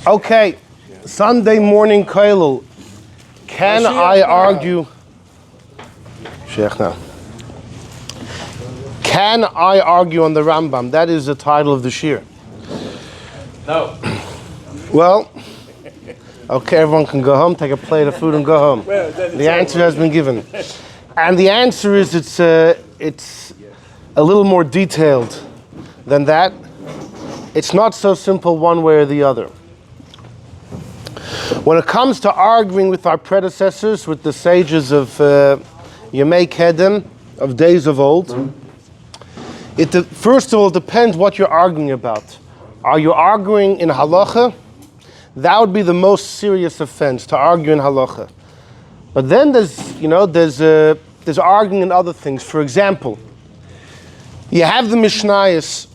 Okay, Sunday morning Kailul. Can I argue? Sheikh now. Can I argue on the Rambam? That is the title of the shir. No. Well, okay, everyone can go home, take a plate of food and go home. The answer has been given. And the answer is it's a little more detailed than that. It's not so simple one way or the other. When it comes to arguing with our predecessors, with the sages of Yemei Kedem, of days of old, first of all, it depends what you're arguing about. Are you arguing in halacha? That would be the most serious offense, to argue in halacha. But then there's arguing in other things. For example, you have the Mishnayos.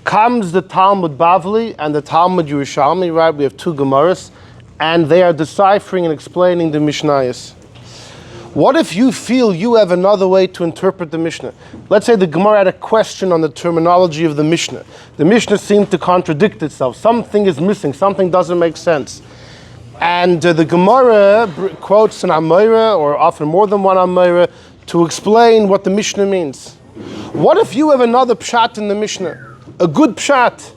Comes the Talmud Bavli and the Talmud Yerushalmi, right? We have two Gemaras, and they are deciphering and explaining the Mishnayos. What if you feel you have another way to interpret the Mishnah? Let's say the Gemara had a question on the terminology of the Mishnah. The Mishnah seemed to contradict itself. Something is missing. Something doesn't make sense. And the Gemara quotes an Amoraim, or often more than one Amoraim, to explain what the Mishnah means. What if you have another pshat in the Mishnah? A good pshat.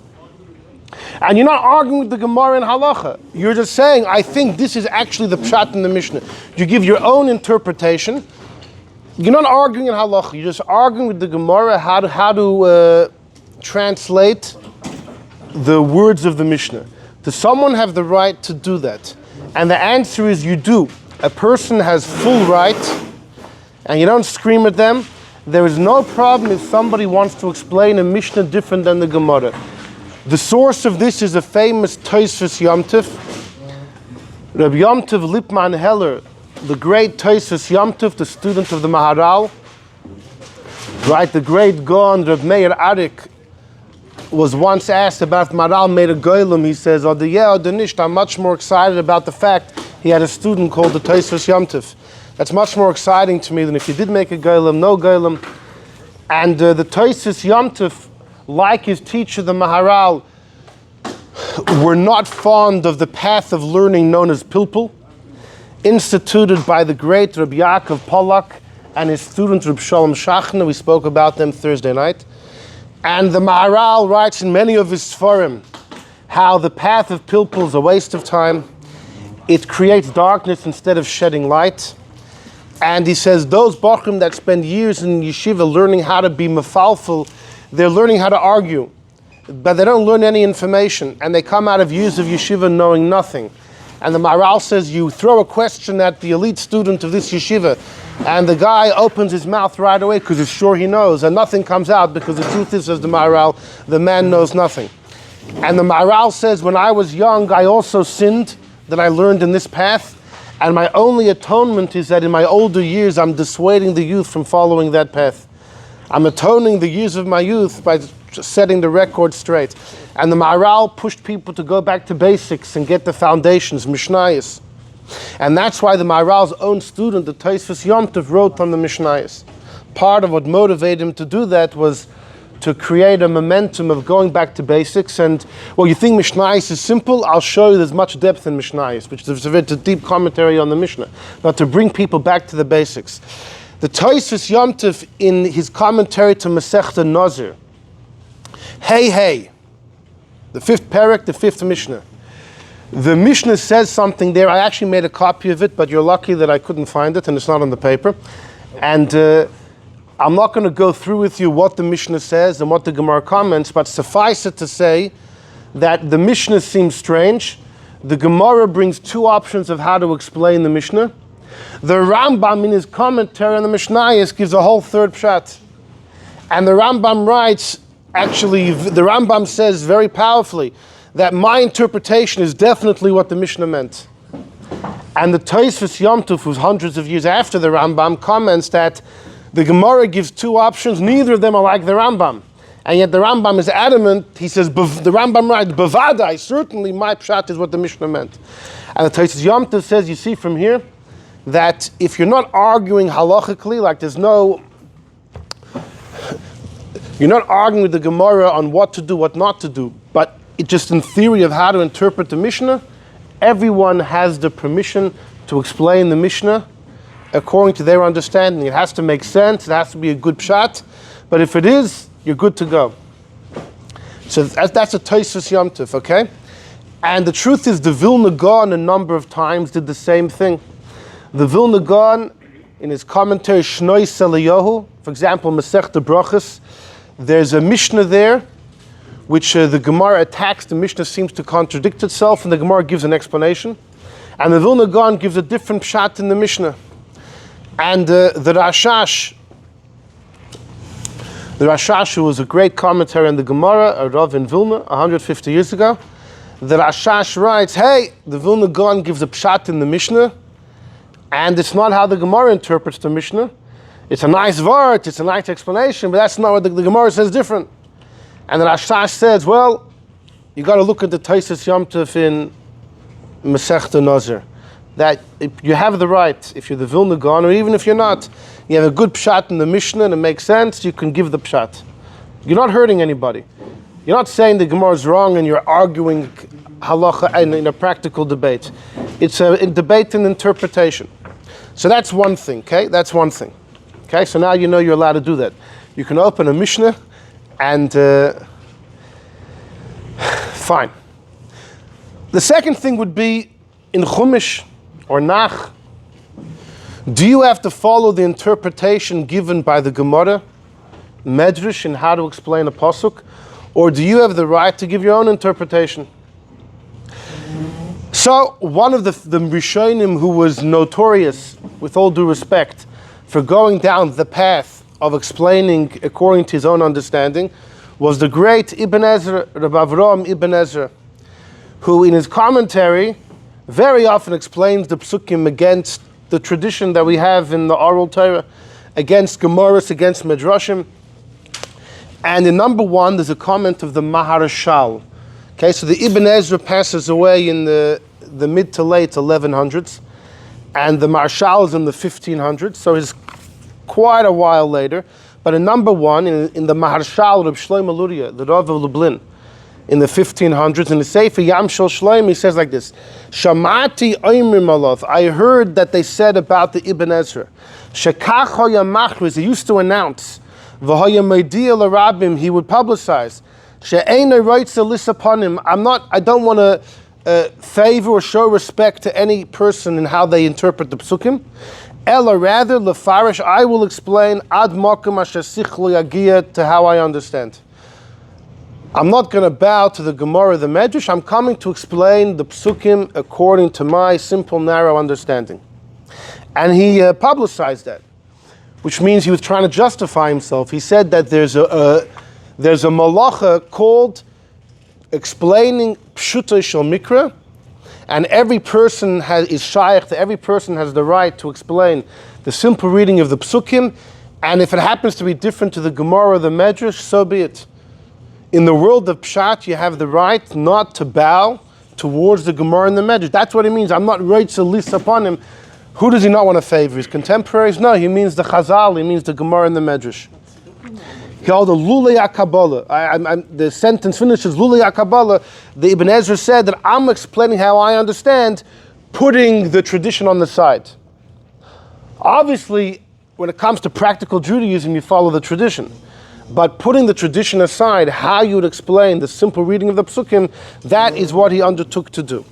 And you're not arguing with the Gemara in halacha. You're just saying, I think this is actually the pshat in the Mishnah. You give your own interpretation. You're not arguing in halacha. You're just arguing with the Gemara how to translate the words of the Mishnah. Does someone have the right to do that? And the answer is you do. A person has full right, and you don't scream at them. There is no problem if somebody wants to explain a Mishnah different than the Gemara. The source of this is a famous Tosfos Yom Tov. Rabbi Yom Tov Lipman Heller, the great Tosfos Yom Tov, the student of the Maharal, right? The great Gaon Reb Meir Arik was once asked about if Maharal made a Goylem. He says, "Oh, the yeah, the nicht." I'm much more excited about the fact he had a student called the Tosfos Yom Tov. That's much more exciting to me than if he did make a Goylem, no Goylem. And the Tosfos Yom Tov, like his teacher, the Maharal, were not fond of the path of learning known as Pilpul, instituted by the great Rabbi Yaakov Pollack and his student Reb Shalom Shachna. We spoke about them Thursday night. And the Maharal writes in many of his Sfarim how the path of Pilpul is a waste of time. It creates darkness instead of shedding light. And he says those Bachrim that spend years in yeshiva learning how to be mefalfel, they're learning how to argue, but they don't learn any information, and they come out of years of yeshiva knowing nothing. And the Maharal says you throw a question at the elite student of this yeshiva, and the guy opens his mouth right away because he's sure he knows, and nothing comes out because the truth is, says the Maharal, the man knows nothing. And the Maharal says, when I was young, I also sinned, that I learned in this path, and my only atonement is that in my older years, I'm dissuading the youth from following that path. I'm atoning the years of my youth by setting the record straight. And the Maharal pushed people to go back to basics and get the foundations, Mishnayos. And that's why the Maharal's own student, the Tosfos Yom Tov, wrote on the Mishnayos. Part of what motivated him to do that was to create a momentum of going back to basics. And, well, you think Mishnayos is simple? I'll show you there's much depth in Mishnayos, which is a deep commentary on the Mishnah, but to bring people back to the basics. The Tosfos Yom Tov, in his commentary to Masechta Nazir, hey, the fifth parak, the fifth Mishnah. The Mishnah says something there. I actually made a copy of it, but you're lucky that I couldn't find it and it's not on the paper. And I'm not going to go through with you what the Mishnah says and what the Gemara comments, but suffice it to say that the Mishnah seems strange. The Gemara brings two options of how to explain the Mishnah. The Rambam, in his commentary on the Mishnayos, gives a whole third pshat. And the Rambam writes, actually, the Rambam says very powerfully that my interpretation is definitely what the Mishnah meant. And the Tosfos Yom Tov, who's hundreds of years after the Rambam, comments that the Gemara gives two options, neither of them are like the Rambam. And yet the Rambam is adamant. He says, the Rambam writes, Bavadai, certainly my pshat is what the Mishnah meant. And the Tosfos Yom Tov says, you see from here, that if you're not arguing halachically, like you're not arguing with the Gemara on what to do, what not to do, but just in theory of how to interpret the Mishnah, everyone has the permission to explain the Mishnah according to their understanding. It has to make sense, it has to be a good pshat, but if it is, you're good to go. So that's a Tosfos Yom Tov, okay? And the truth is, the Vilna Gaon a number of times did the same thing. The Vilna Gaon, in his commentary Shnoi Selayahu, for example, Masechta Brachos, there's a Mishnah there, which the Gemara attacks. The Mishnah seems to contradict itself, and the Gemara gives an explanation. And the Vilna Gaon gives a different pshat in the Mishnah. And the Rashash, who was a great commentary on the Gemara, a Rav in Vilna, 150 years ago, the Rashash writes, hey, the Vilna Gaon gives a pshat in the Mishnah, and it's not how the Gemara interprets the Mishnah. It's a nice word, it's a nice explanation, but that's not what the Gemara says different. And the Rashash says, well, you got to look at the Tosfos Yom Tov in Masechta Nazir. That if you have the right, if you're the Vilna Gaon, or even if you're not, you have a good pshat in the Mishnah and it makes sense, you can give the pshat. You're not hurting anybody. You're not saying the Gemara is wrong and you're arguing halacha in a practical debate. It's a debate and interpretation. So that's one thing, okay? That's one thing. Okay, so now you know you're allowed to do that. You can open a Mishnah and fine. The second thing would be in Chumash or Nach. Do you have to follow the interpretation given by the Gemara, Medrash, in how to explain a pasuk, or do you have the right to give your own interpretation? So one of the Rishonim who was notorious, with all due respect, for going down the path of explaining according to his own understanding was the great Ibn Ezra, Rambam Ibn Ezra, who in his commentary very often explains the psukim against the tradition that we have in the oral Torah, against Gemaras, against Midrashim. And in number one, there's a comment of the Maharal. Okay, so the Ibn Ezra passes away in the mid to late 1100s, and the Maharal is in the 1500s, so it's quite a while later. But in number one, in the Maharal, Reb Shlomo Luria, the Rav of Lublin, in the 1500s, in the Sefer Yam Shel Shloim, he says like this: Shamati oimrim alav, I heard that they said about the Ibn Ezra, Shekach hoya machriz, he used to announce, v'hoya meidia l'rabim, he would publicize, she'eina roitza lisaponim, I don't want to favor or show respect to any person in how they interpret the psukim, ela rather lefarish, I will explain ad makom asher sichlo yagia, to how I understand. I'm not going to bow to the Gemara, the Medrash. I'm coming to explain the psukim according to my simple, narrow understanding. And he publicized that, which means he was trying to justify himself. He said that there's a malacha called explaining pshuto shel mikra, and every person is shaykh, every person has the right to explain the simple reading of the psukim, and if it happens to be different to the Gemara or the Medrash, so be it. In the world of Pshat, you have the right not to bow towards the Gemara and the Medrash. That's what it means. I'm not right to list upon him. Who does he not want to favor? His contemporaries? No, he means the Chazal, he means the Gemara and the Medrash. He called the Lulei HaKabbalah. The sentence finishes, Lulei HaKabbalah. The Ibn Ezra said that I'm explaining how I understand, putting the tradition on the side. Obviously, when it comes to practical Judaism, you follow the tradition. But putting the tradition aside, how you would explain the simple reading of the psukim, that is what he undertook to do.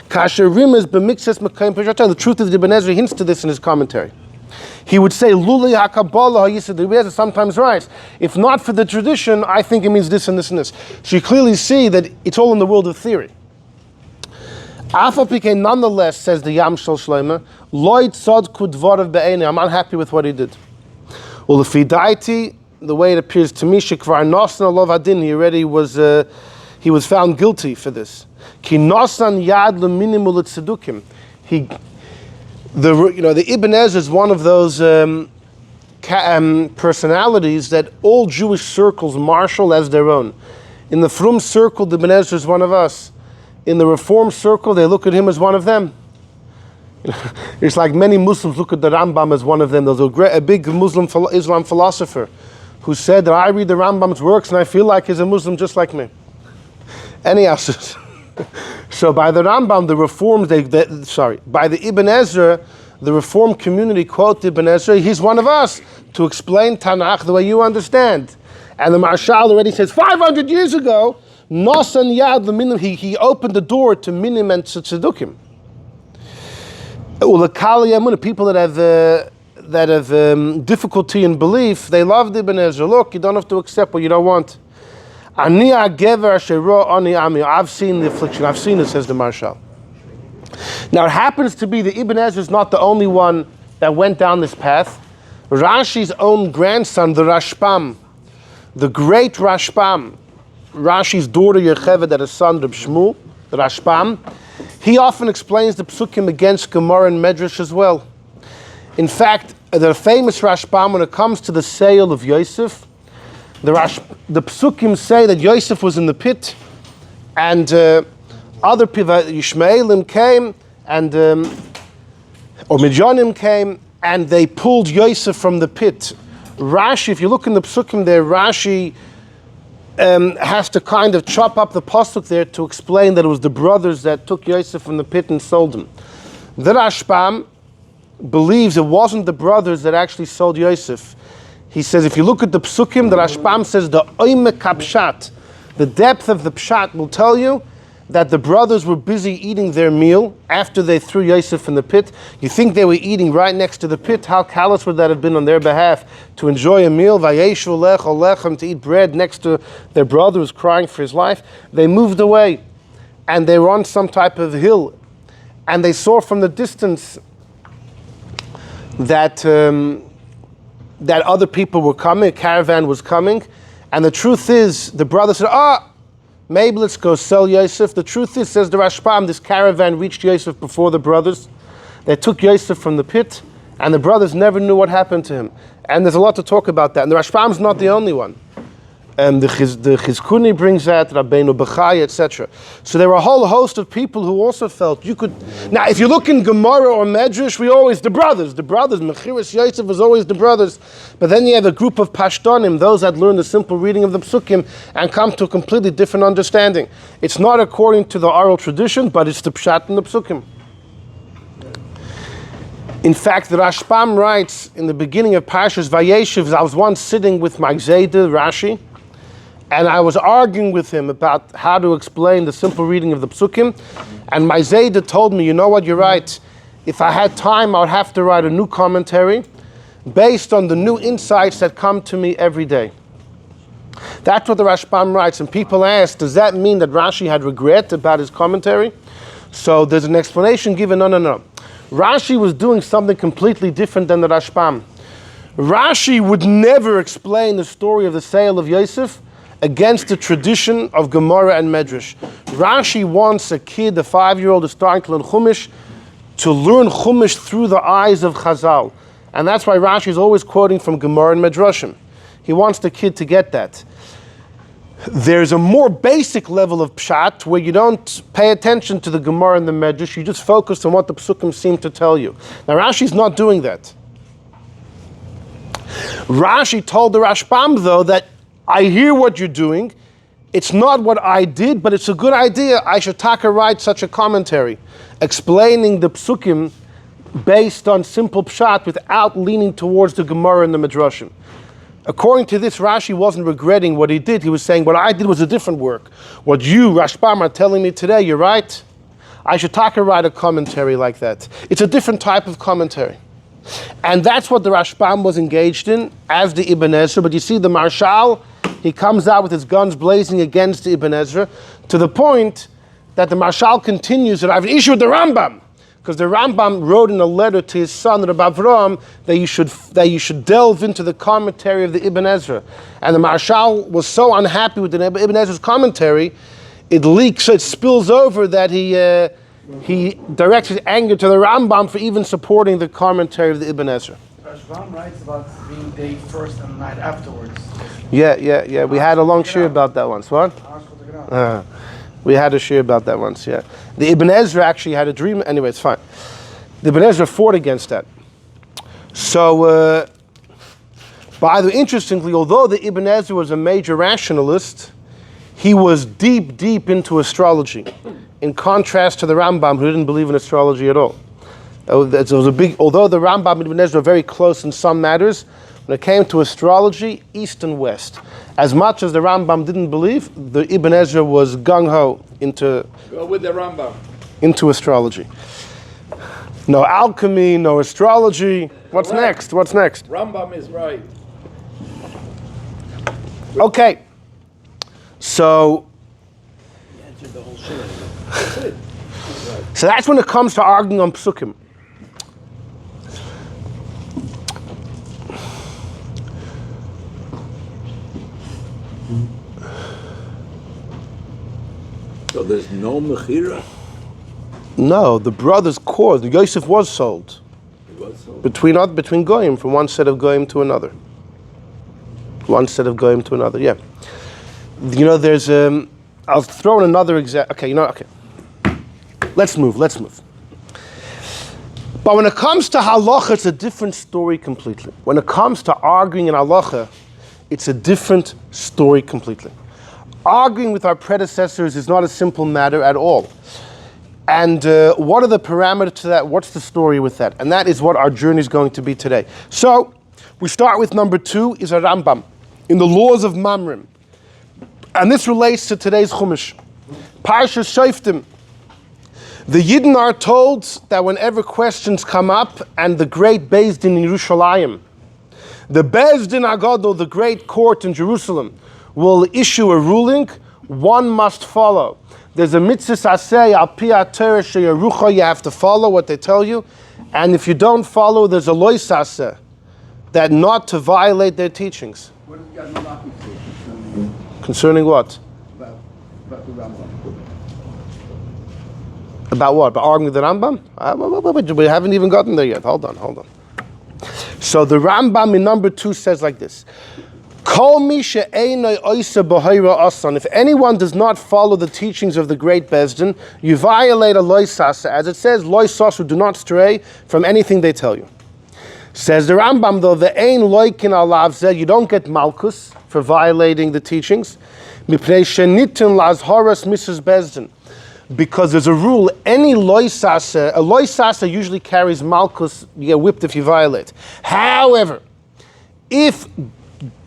The truth is, Ibn Ezra hints to this in his commentary. He would say, Lulei HaKabbalah, he said, the Ibn Ezra sometimes writes, if not for the tradition, I think it means this and this and this. So you clearly see that it's all in the world of theory. Nonetheless, says the Yam Shel Shlomo, Loy tzadku dvarav be'einei, I'm unhappy with what he did. Well, if he died, the way it appears to me, shekvar nosan alav hadin, he was found guilty for this. Ki nosan yad leminimu l'tzedukim. The Ibn Ezra is one of those personalities that all Jewish circles marshal as their own. In the Frum circle, the Ibn Ezra is one of us. In the Reform circle, they look at him as one of them. It's like many Muslims look at the Rambam as one of them. There's a big Muslim Islam philosopher who said that I read the Rambam's works and I feel like he's a Muslim just like me. Anyhow, so by the Rambam, the Reforms, by the Ibn Ezra, the Reform community quote Ibn Ezra, he's one of us, to explain Tanakh the way you understand. And the Maharal already says, 500 years ago, Nosan Yad L'Minim, he opened the door to Minim and Tzedukim. Ulakali Amun, people that have difficulty in belief, they love the Ibn Ezra. Look, you don't have to accept what you don't want. I've seen the affliction. I've seen it, says the Maharal. Now it happens to be that Ibn Ezra is not the only one that went down this path. Rashi's own grandson, the Rashbam, the great Rashbam, Rashi's daughter Yocheved had a son, Reb Shmuel, the Rashbam. He often explains the psukim against Gemara and Medrash as well. In fact, the famous Rashbam, when it comes to the sale of Yosef, the psukim say that Yosef was in the pit, and other people, Yishmaelim came, and or Midyanim came, and they pulled Yosef from the pit. Rashi, if you look in the psukim there, Rashi has to kind of chop up the pasuk there to explain that it was the brothers that took Yosef from the pit and sold him. The Rashbam believes it wasn't the brothers that actually sold Yosef. He says, if you look at the psukim, the Rashbam says the oimek pshat, the depth of the pshat will tell you that the brothers were busy eating their meal after they threw Yosef in the pit. You think they were eating right next to the pit? How callous would that have been on their behalf to enjoy a meal, vayeshu lech olechem, to eat bread next to their brother who's crying for his life? They moved away, and they were on some type of hill, and they saw from the distance that that other people were coming, a caravan was coming, and the truth is, the brother said, maybe let's go sell Yosef. The truth is, says the Rashbam, this caravan reached Yosef before the brothers. They took Yosef from the pit, and the brothers never knew what happened to him. And there's a lot to talk about that. And the Rashbam's not the only one. The Chizkuni brings that, Rabbeinu Bechai, etc. So there were a whole host of people who also felt you could. Now, if you look in Gemara or Medrash, the brothers, Mechiras Yosef was always the brothers. But then you have a group of Pashtonim, those that learn the simple reading of the Psukim and come to a completely different understanding. It's not according to the oral tradition, but it's the Pshat and the Psukim. In fact, the Rashbam writes in the beginning of Parshas Vayeshev, I was once sitting with my Zayda, Rashi, and I was arguing with him about how to explain the simple reading of the psukim. And my Zayda told me, you know what, you're right. If I had time, I would have to write a new commentary based on the new insights that come to me every day. That's what the Rashbam writes. And people ask, does that mean that Rashi had regret about his commentary? So there's an explanation given. No. Rashi was doing something completely different than the Rashbam. Rashi would never explain the story of the sale of Yosef against the tradition of Gemara and Medrash. Rashi wants a kid, a 5-year-old, who's starting to learn Chumash, to learn Chumash through the eyes of Chazal. And that's why Rashi is always quoting from Gemara and Medrashim. He wants the kid to get that. There's a more basic level of pshat where you don't pay attention to the Gemara and the Medrash, you just focus on what the psukim seem to tell you. Now Rashi's not doing that. Rashi told the Rashbam, though, that I hear what you're doing. It's not what I did, but it's a good idea. I should write such a commentary, explaining the psukim based on simple pshat without leaning towards the Gemara and the Midrashim. According to this, Rashi wasn't regretting what he did. He was saying, what I did was a different work. What you, Rashbam, are telling me today, you're right. I should write a commentary like that. It's a different type of commentary. And that's what the Rashbam was engaged in as the Ibn Ezra. But you see, the Maharal, he comes out with his guns blazing against the Ibn Ezra, to the point that the Maharal continues that I have an issue with the Rambam. Because the Rambam wrote in a letter to his son, Rabbi Avraham, that you should delve into the commentary of the Ibn Ezra. And the Maharal was so unhappy with the Ibn Ezra's commentary, it leaks, so it spills over that he directs his anger to the Rambam for even supporting the commentary of the Ibn Ezra. Rashbam writes about being day first and night afterwards. Yeah. We had a long shir about that once. What? We had a shir about that once, yeah. The Ibn Ezra actually had a dream. Anyway, it's fine. The Ibn Ezra fought against that. So, by the way, interestingly, although the Ibn Ezra was a major rationalist, He was deep into astrology, in contrast to the Rambam, who didn't believe in astrology at all. Although the Rambam and Ibn Ezra were very close in some matters, when it came to astrology, east and west. As much as the Rambam didn't believe, the Ibn Ezra was gung-ho into astrology. No alchemy, no astrology. What's next? Rambam is right. Okay. So that's when it comes to arguing on psukim. So there's no mechira? No, the brothers' core, the Yosef was sold. Between goyim, from one set of goyim to another. Yeah. There's I'll throw in another example. Okay. Let's move. But when it comes to halacha, it's a different story completely. When it comes to arguing in halacha, it's a different story completely. Arguing with our predecessors is not a simple matter at all. And what are the parameters to that? What's the story with that? And that is what our journey is going to be today. So, we start with number 2, is a Rambam, in the laws of Mamrim. And this relates to today's Chumash. Parshas Shoftim. The Yidden are told that whenever questions come up, and the great Beis Din in Yerushalayim, the Beis Din Agadol, the great court in Jerusalem, will issue a ruling, one must follow. There's a mitzvah aseh al pi Torah sheyerucha, you have to follow what they tell you, and if you don't follow, there's a lois aseh, that not to violate their teachings. What does God Malaki say concerning what? about the Rambam? About what? About arguing with the Rambam? We haven't even gotten there yet. Hold on. So the Rambam in number 2 says like this. If anyone does not follow the teachings of the great Beis Din, you violate a loisasa. As it says, loisasu, do not stray from anything they tell you. Says the Rambam, though, the ein loikin alav zeh, you don't get malchus for violating the teachings. Mipnei shenitin lazharas Mrs. Beis Din. Because there's a rule, any a loisasa usually carries malchus, you get whipped if you violate. However, if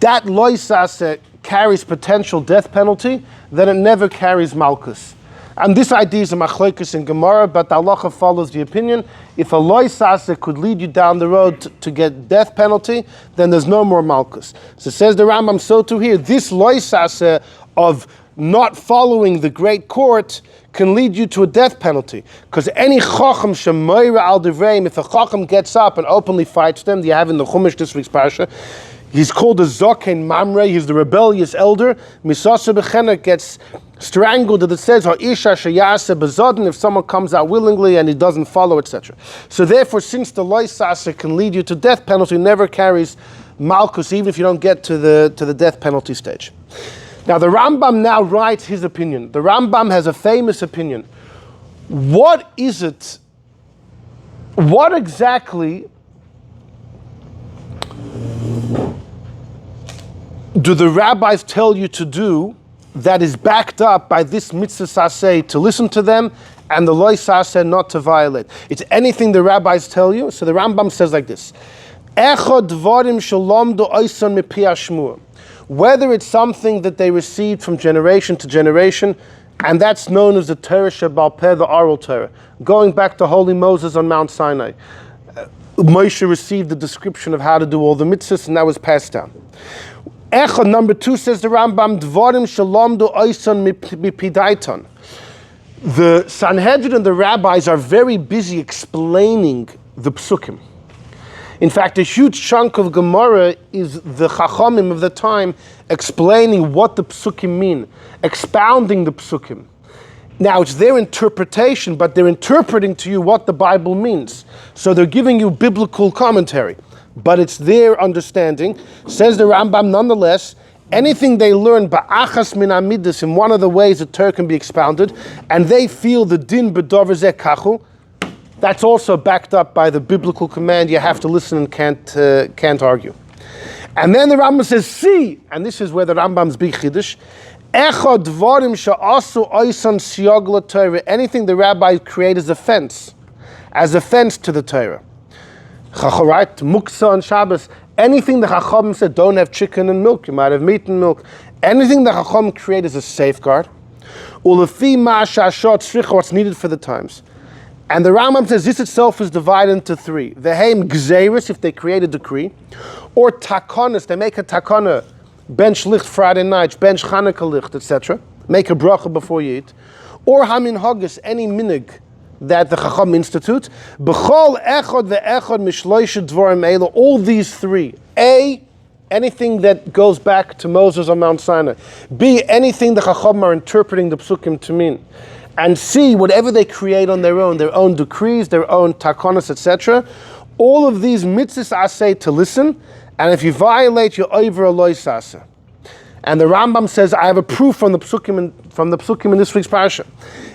that loisasa carries potential death penalty, then it never carries malchus. And this idea is a machlokes in Gemara, but the halacha follows the opinion. If a loisasa could lead you down the road to get death penalty, then there's no more malchus. So says the Rambam, so too here, this loisasa of not following the great court can lead you to a death penalty. Because any chacham shemoira al devreim, if a chacham gets up and openly fights them, you have in the Chumash this week's parsha, he's called a Zoken Mamre, he's the rebellious elder. Misasa Bechena gets strangled, that it says, Ha'isha Sheyase Bezodin, if someone comes out willingly and he doesn't follow, etc. So therefore, since the loisasa can lead you to death penalty, never carries malchus, even if you don't get to the death penalty stage. Now the Rambam now writes his opinion. The Rambam has a famous opinion. What is it? What exactly do the rabbis tell you to do that is backed up by this mitzvah saseh to listen to them and the loy saseh not to violate? It's anything the rabbis tell you. So the Rambam says like this. Echad dvarim shalomdu oisan mipi hashmuah. Whether it's something that they received from generation to generation, and that's known as the Torah Shebal Peh, the oral Torah. Going back to Holy Moses on Mount Sinai. Moshe received the description of how to do all the mitzvahs, and that was passed down. Echad, number 2, says the Rambam, Dvarim shalomdu oisan mipidaiton. The Sanhedrin and the rabbis are very busy explaining the psukim. In fact, a huge chunk of Gemara is the Chachamim of the time explaining what the psukim mean, expounding the psukim. Now, it's their interpretation, but they're interpreting to you what the Bible means. So they're giving you biblical commentary, but it's their understanding. Says the Rambam, nonetheless, anything they learn ba'achas min amidus, in one of the ways the Torah can be expounded, and they feel the din b'dover zeh kachu, that's also backed up by the biblical command, you have to listen and can't argue. And then the Rambam says, see, and this is where the Rambam's big chiddush, Echad dvarim she'asu oisan siyag l'Torah. Anything the rabbis create as a fence to the Torah. Right? Muksa on Shabbos. Anything the Chacham said, don't have chicken and milk, you might have meat and milk. Anything the Chacham create is a safeguard. Ulefi ma'ashashot tzricha, what's needed for the times. And the Rambam says this itself is divided into three. Veheim gzeiris, if they create a decree, or takonis, they make a takona, bench licht Friday night, bench Chanukah licht, etc. Make a bracha before you eat. Or hamin hagis, any minig that the Chacham institute. B'chol echad ve'echad mishloisha dvorim eila, all these three. A, anything that goes back to Moses on Mount Sinai. B, anything the Chacham are interpreting the psukim to mean. And C, whatever they create on their own decrees, their own takonos, etc. All of these mitzvahs I say to listen, and if you violate, you're over a loy sasa. And the Rambam says, I have a proof from the psukim in this week's parasha.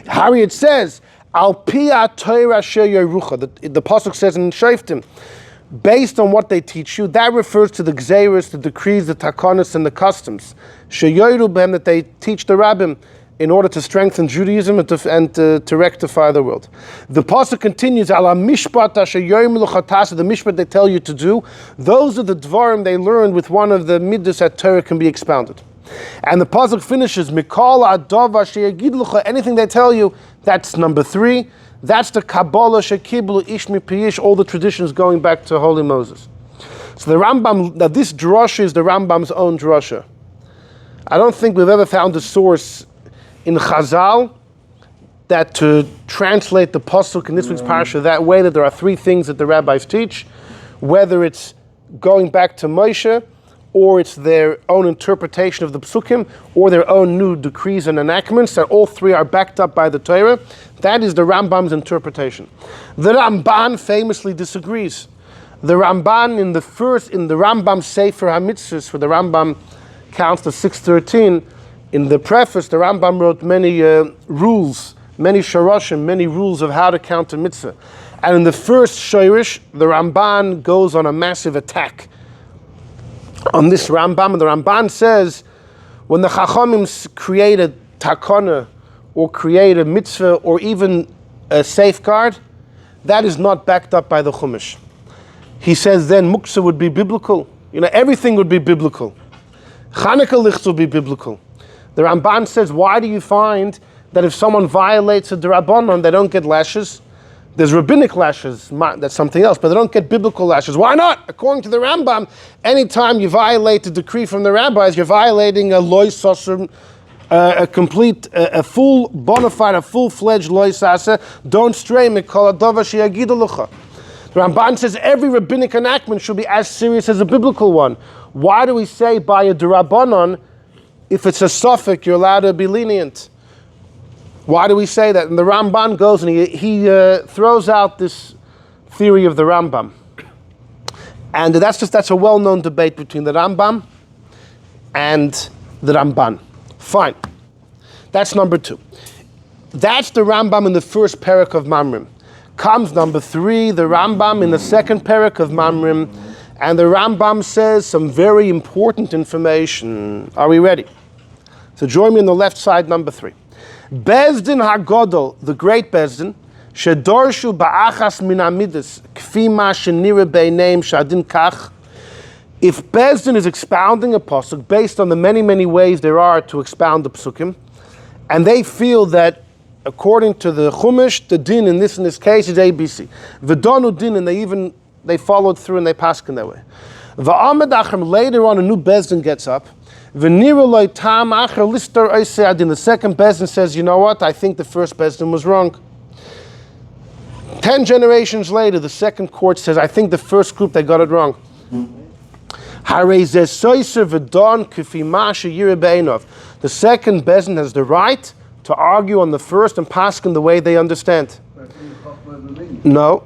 Harriet says, Al pia Torah asher yerucha. The pasuk says in Shoftim, based on what they teach you, that refers to the gzeiros, the decrees, the takonos, and the customs. Sheyoru behem, that they teach the rabbim in order to strengthen Judaism and to rectify the world. The pasuk continues, Ala mishpat asher yorim l'chatasa, the mishpat they tell you to do. Those are the dvarim they learned with one of the midas that Torah can be expounded. And the pasuk finishes, Mikol adav asher yagid l'cha, anything they tell you, that's number 3. That's the Kabbalah shekiblu ish mipiyish, all the traditions going back to Holy Moses. So the Rambam, now this drasha is the Rambam's own drasha. I don't think we've ever found a source in Chazal that to translate the pasuk in this week's parasha that way, that there are 3 things that the rabbis teach, whether it's going back to Moshe, or it's their own interpretation of the psukim, or their own new decrees and enactments, that all 3 are backed up by the Torah. That is the Rambam's interpretation. The Ramban famously disagrees. The Ramban in the Rambam Sefer HaMitzvos, where the Rambam counts the 613, in the preface, the Rambam wrote many rules, many shoroshim, many rules of how to count a mitzvah. And in the first shorish, the Ramban goes on a massive attack on this Rambam. And the Ramban says, when the Chachamim create a takana, or create a mitzvah, or even a safeguard, that is not backed up by the Chumash. He says then muksa would be biblical. Everything would be biblical. Chanukah lichts would be biblical. The Ramban says, why do you find that if someone violates a Derabanan, they don't get lashes? There's rabbinic lashes, that's something else, but they don't get biblical lashes. Why not? According to the Rambam, anytime you violate a decree from the rabbis, you're violating a loy sasser, a full bona fide, a full-fledged loy sasser. Don't stray, mikol adava sheyagidu l'cha. The Ramban says every rabbinic enactment should be as serious as a biblical one. Why do we say by a Derabanan, if it's a suffix, you're allowed to be lenient? Why do we say that? And the Ramban goes and he throws out this theory of the Rambam. And that's a well-known debate between the Rambam and the Ramban. Fine. That's number 2. That's the Rambam in the first parak of Mamrim. Comes number 3, the Rambam in the second parak of Mamrim. And the Rambam says some very important information. Are we ready? So join me on the left side, number 3. Bezdin HaGodol, the great Bezdin, shedorshu ba'achas min amidus, kfi ma shenira beineim shadin kach. If Bezdin is expounding a pasuk based on the many, many ways there are to expound the psukim, and they feel that according to the Chumash, the din in this case is ABC. V'donu din, and they followed through and they passed in that way. V'amad achrim, later on a new Bezdin gets up. The second Bezdin says, you know what, I think the first Bezdin was wrong. 10 generations later, the second court says, I think the first group, they got it wrong. The second Bezdin has the right to argue on the first and pass in the way they understand. No.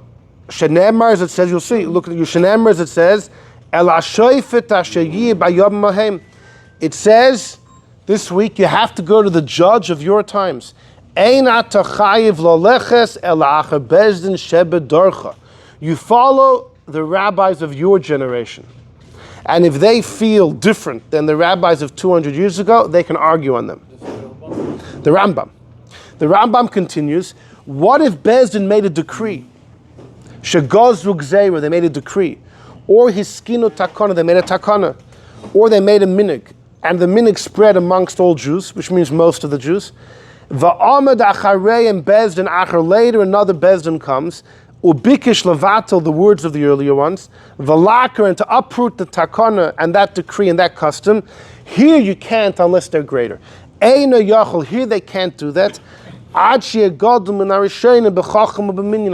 Shenemar, as it says, you'll see, look at your Shenemar, as it says, it says, this week you have to go to the judge of your times. You follow the rabbis of your generation. And if they feel different than the rabbis of 200 years ago, they can argue on them. The Rambam. The Rambam continues, what if Bezdin made a decree? Shegozru gzeira, they made a decree. Or hiskinu takana, they made a takana. Or they made a minig. And the minig spread amongst all Jews, which means most of the Jews. Va'amad acharei and Bezdin achar, later another Bezdin comes. Ubikish levatel, the words of the earlier ones. Valakar, and to uproot the takana and that decree and that custom. Here you can't unless they're greater. Eina yachol, here they can't do that.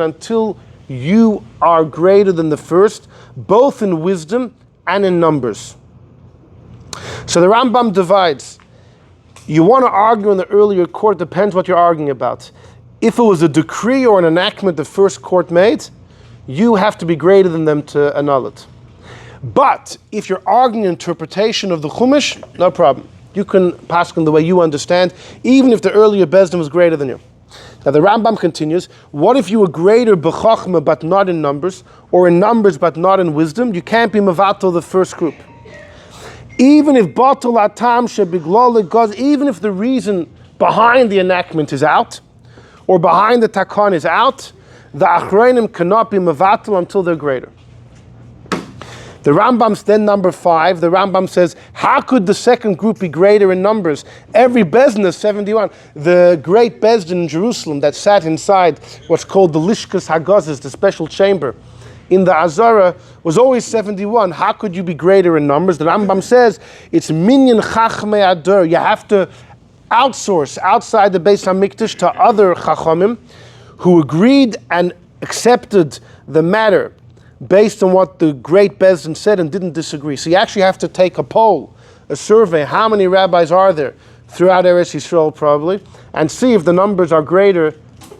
Until you are greater than the first, both in wisdom and in numbers. So the Rambam divides. You want to argue in the earlier court, depends what you're arguing about. If it was a decree or an enactment the first court made, you have to be greater than them to annul it. But if you're arguing interpretation of the Chumash, no problem. You can pass in the way you understand, even if the earlier Bezdin was greater than you. Now the Rambam continues, what if you were greater b'chochma but not in numbers, or in numbers but not in wisdom? You can't be mevatel the first group. Even if batul atam shebiglol goes, even if the reason behind the enactment is out, or behind the takan is out, the achreinim cannot be mevatel until they're greater. The Rambam's then number 5, the Rambam says, how could the second group be greater in numbers? Every Bezdin is 71. The great Bezdin in Jerusalem that sat inside what's called the Lishkas Hagazes, the special chamber, in the Azara, was always 71. How could you be greater in numbers? The Rambam says, it's minyan chachmei ador. You have to outsource outside the Beis HaMikdash to other chachamim who agreed and accepted the matter based on what the great Bezdin said and didn't disagree. So you actually have to take a poll, a survey, how many rabbis are there throughout Eretz Yisrael probably, and see if the numbers are greater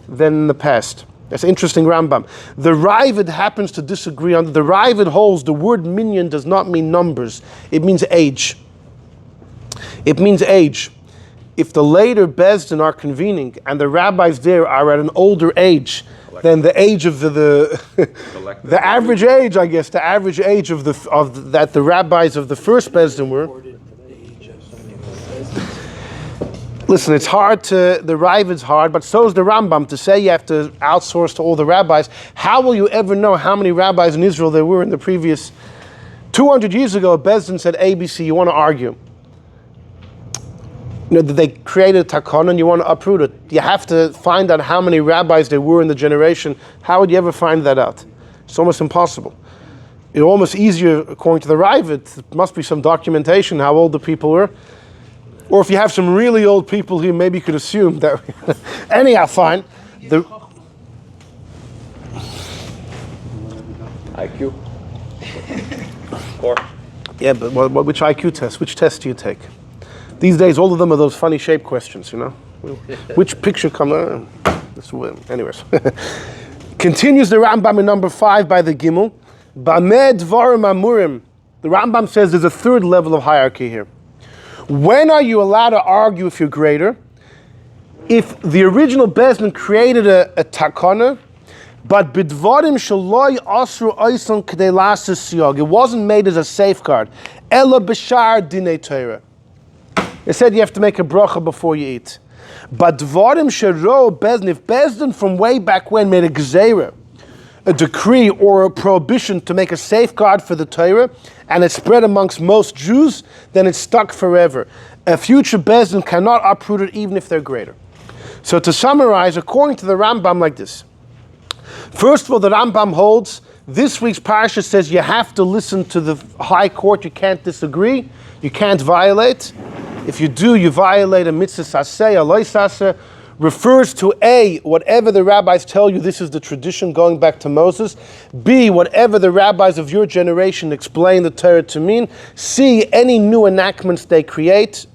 than in the past. That's interesting Rambam. The Ravid happens to disagree on, the Ravid holds the word minyan does not mean numbers, it means age. It means age. If the later Bezdin are convening and the rabbis there are at an older age than the age of the average age, I guess, the average age of that the rabbis of the first Bezdin were. Listen, it's hard the Ravid's hard, but so is the Rambam to say you have to outsource to all the rabbis. How will you ever know how many rabbis in Israel there were in the previous 200 years ago? Bezdin said ABC, you want to argue. You know, that they created a takon and you want to uproot it. You have to find out how many rabbis there were in the generation. How would you ever find that out? It's almost impossible. It's almost easier, according to the Ravid, it must be some documentation how old the people were. Or if you have some really old people here, maybe you could assume that. Anyhow, fine. IQ? Or? Yeah, but which IQ test? Which test do you take? These days, all of them are those funny shape questions, you know? Which picture comes? Anyways. Continues the Rambam in number 5 by the Gimel. Bamed Dvarim Amurim. The Rambam says there's a third level of hierarchy here. When are you allowed to argue if you're greater? If the original Bezdin created a takana, but bidvarim shaloi asru oison k'dei lasis siyag, it wasn't made as a safeguard. Ela b'shar dinei Torah. It said you have to make a bracha before you eat. But dvarim shero Bezdin, if Bezdin from way back when made a gzeira, a decree or a prohibition to make a safeguard for the Torah, and it spread amongst most Jews, then it's stuck forever. A future Bezdin cannot uproot it even if they're greater. So to summarize, according to the Rambam, like this. First of all, the Rambam holds, this week's parsha says you have to listen to the high court, you can't disagree, you can't violate. If you do, you violate a mitzvah saseh, a loy saseh, refers to A, whatever the rabbis tell you, this is the tradition going back to Moses. B, whatever the rabbis of your generation explain the Torah to mean. C, any new enactments they create.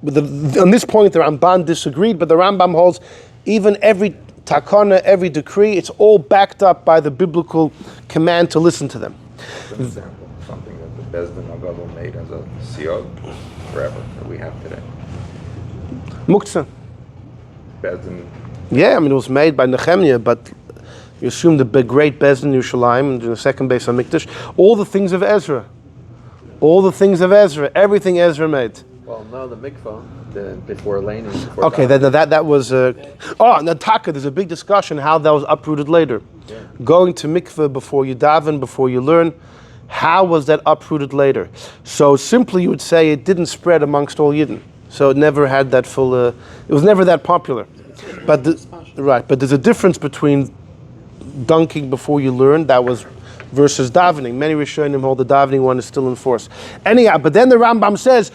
On this point, the Ramban disagreed, but the Rambam holds even every takana, every decree, it's all backed up by the biblical command to listen to them. For example, something that the Bezdin Agadol made as a siyog forever that we have today. Muktzah. Bezdin. Yeah, I mean it was made by Nehemiah, but you assume the great Bezdin Yerushalayim and the second Beis HaMikdash, all the things of Ezra. All the things of Ezra, everything Ezra made. Well, no, the mikvah, before laning. Okay, that was... now Taka, there's a big discussion how that was uprooted later. Yeah. Going to mikveh before you daven, before you learn, how was that uprooted later? So simply you would say it didn't spread amongst all Yidden. So it never had that full... it was never that popular. But there's a difference between dunking before you learn, that was... versus davening. Many Rishonim hold the davening one is still in force. Anyhow, but then the Rambam says,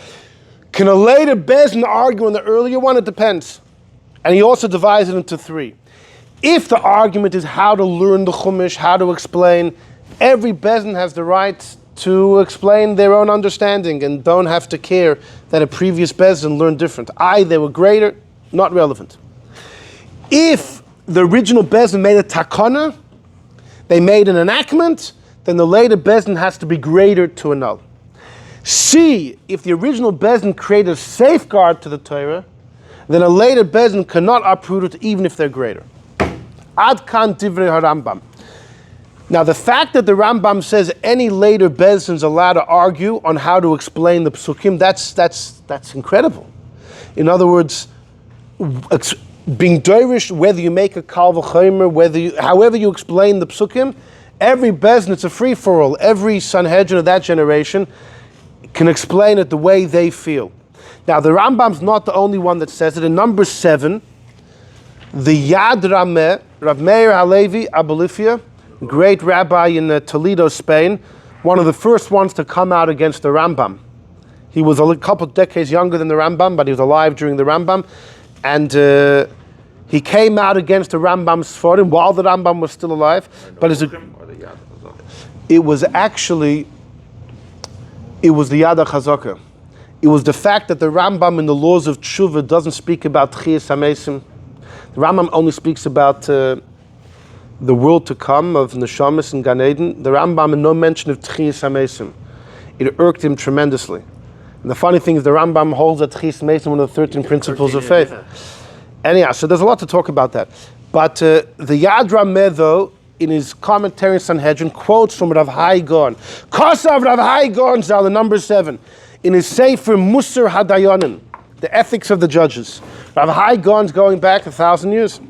can a later Bezdin argue on the earlier one? It depends. And he also divides it into three. If the argument is how to learn the Chumash, how to explain, every Bezdin has the right to explain their own understanding and don't have to care that a previous Bezdin learned different. They were greater, not relevant. If the original Bezdin made a takana, they made an enactment, then the later Bezdin has to be greater to annul. C, if the original Bezdin created a safeguard to the Torah, then a later Bezdin cannot uproot it even if they're greater. Ad kan divrei Rambam. Now the fact that the Rambam says any later Bezdin is allowed to argue on how to explain the psukim, that's incredible. In other words, being Dorish, whether you make a kal v'chomer, however you explain the psukim, every Bezdin, it's a free-for-all. Every Sanhedrin of that generation can explain it the way they feel. Now, the Rambam's not the only one that says it. In number 7, the Yad Rameh, Rav Meir Halevi Abulifia, great rabbi in Toledo, Spain, one of the first ones to come out against the Rambam. He was a couple of decades younger than the Rambam, but he was alive during the Rambam. And he came out against the Rambam's Sforim while the Rambam was still alive. But it was the Yad HaChazaka. It was the fact that the Rambam in the laws of Tshuva doesn't speak about Tchias HaMesim. The Rambam only speaks about the world to come of Neshamis and Gan Eden. The Rambam in no mention of Tchias HaMesim. It irked him tremendously. And the funny thing is the Rambam holds that Tchias HaMesim one of the 13 principles of faith. Anyhow, so there's a lot to talk about that. But the Yad Rameh, though, in his commentary on Sanhedrin, quotes from Rav Hai Gaon. Kosav Rav Hai Gaon, the number 7, in his Sefer Musar Hadayanin, the ethics of the judges. Rav Hai Gaon's going back 1,000 years.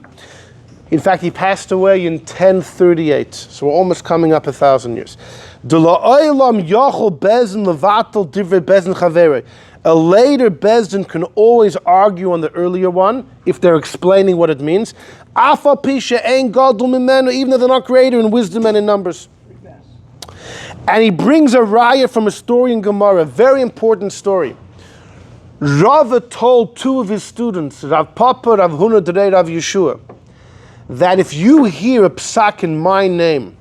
In fact, he passed away in 1038, so we're almost coming up 1,000 years. A later Bezdin can always argue on the earlier one if they're explaining what it means. Even though they're not greater in wisdom and in numbers. And he brings a raya from a story in Gemara, a very important story. Rava told 2 of his students, Rav Papa, Rav Huna, Rav Yeshua, that if you hear a psak in my name,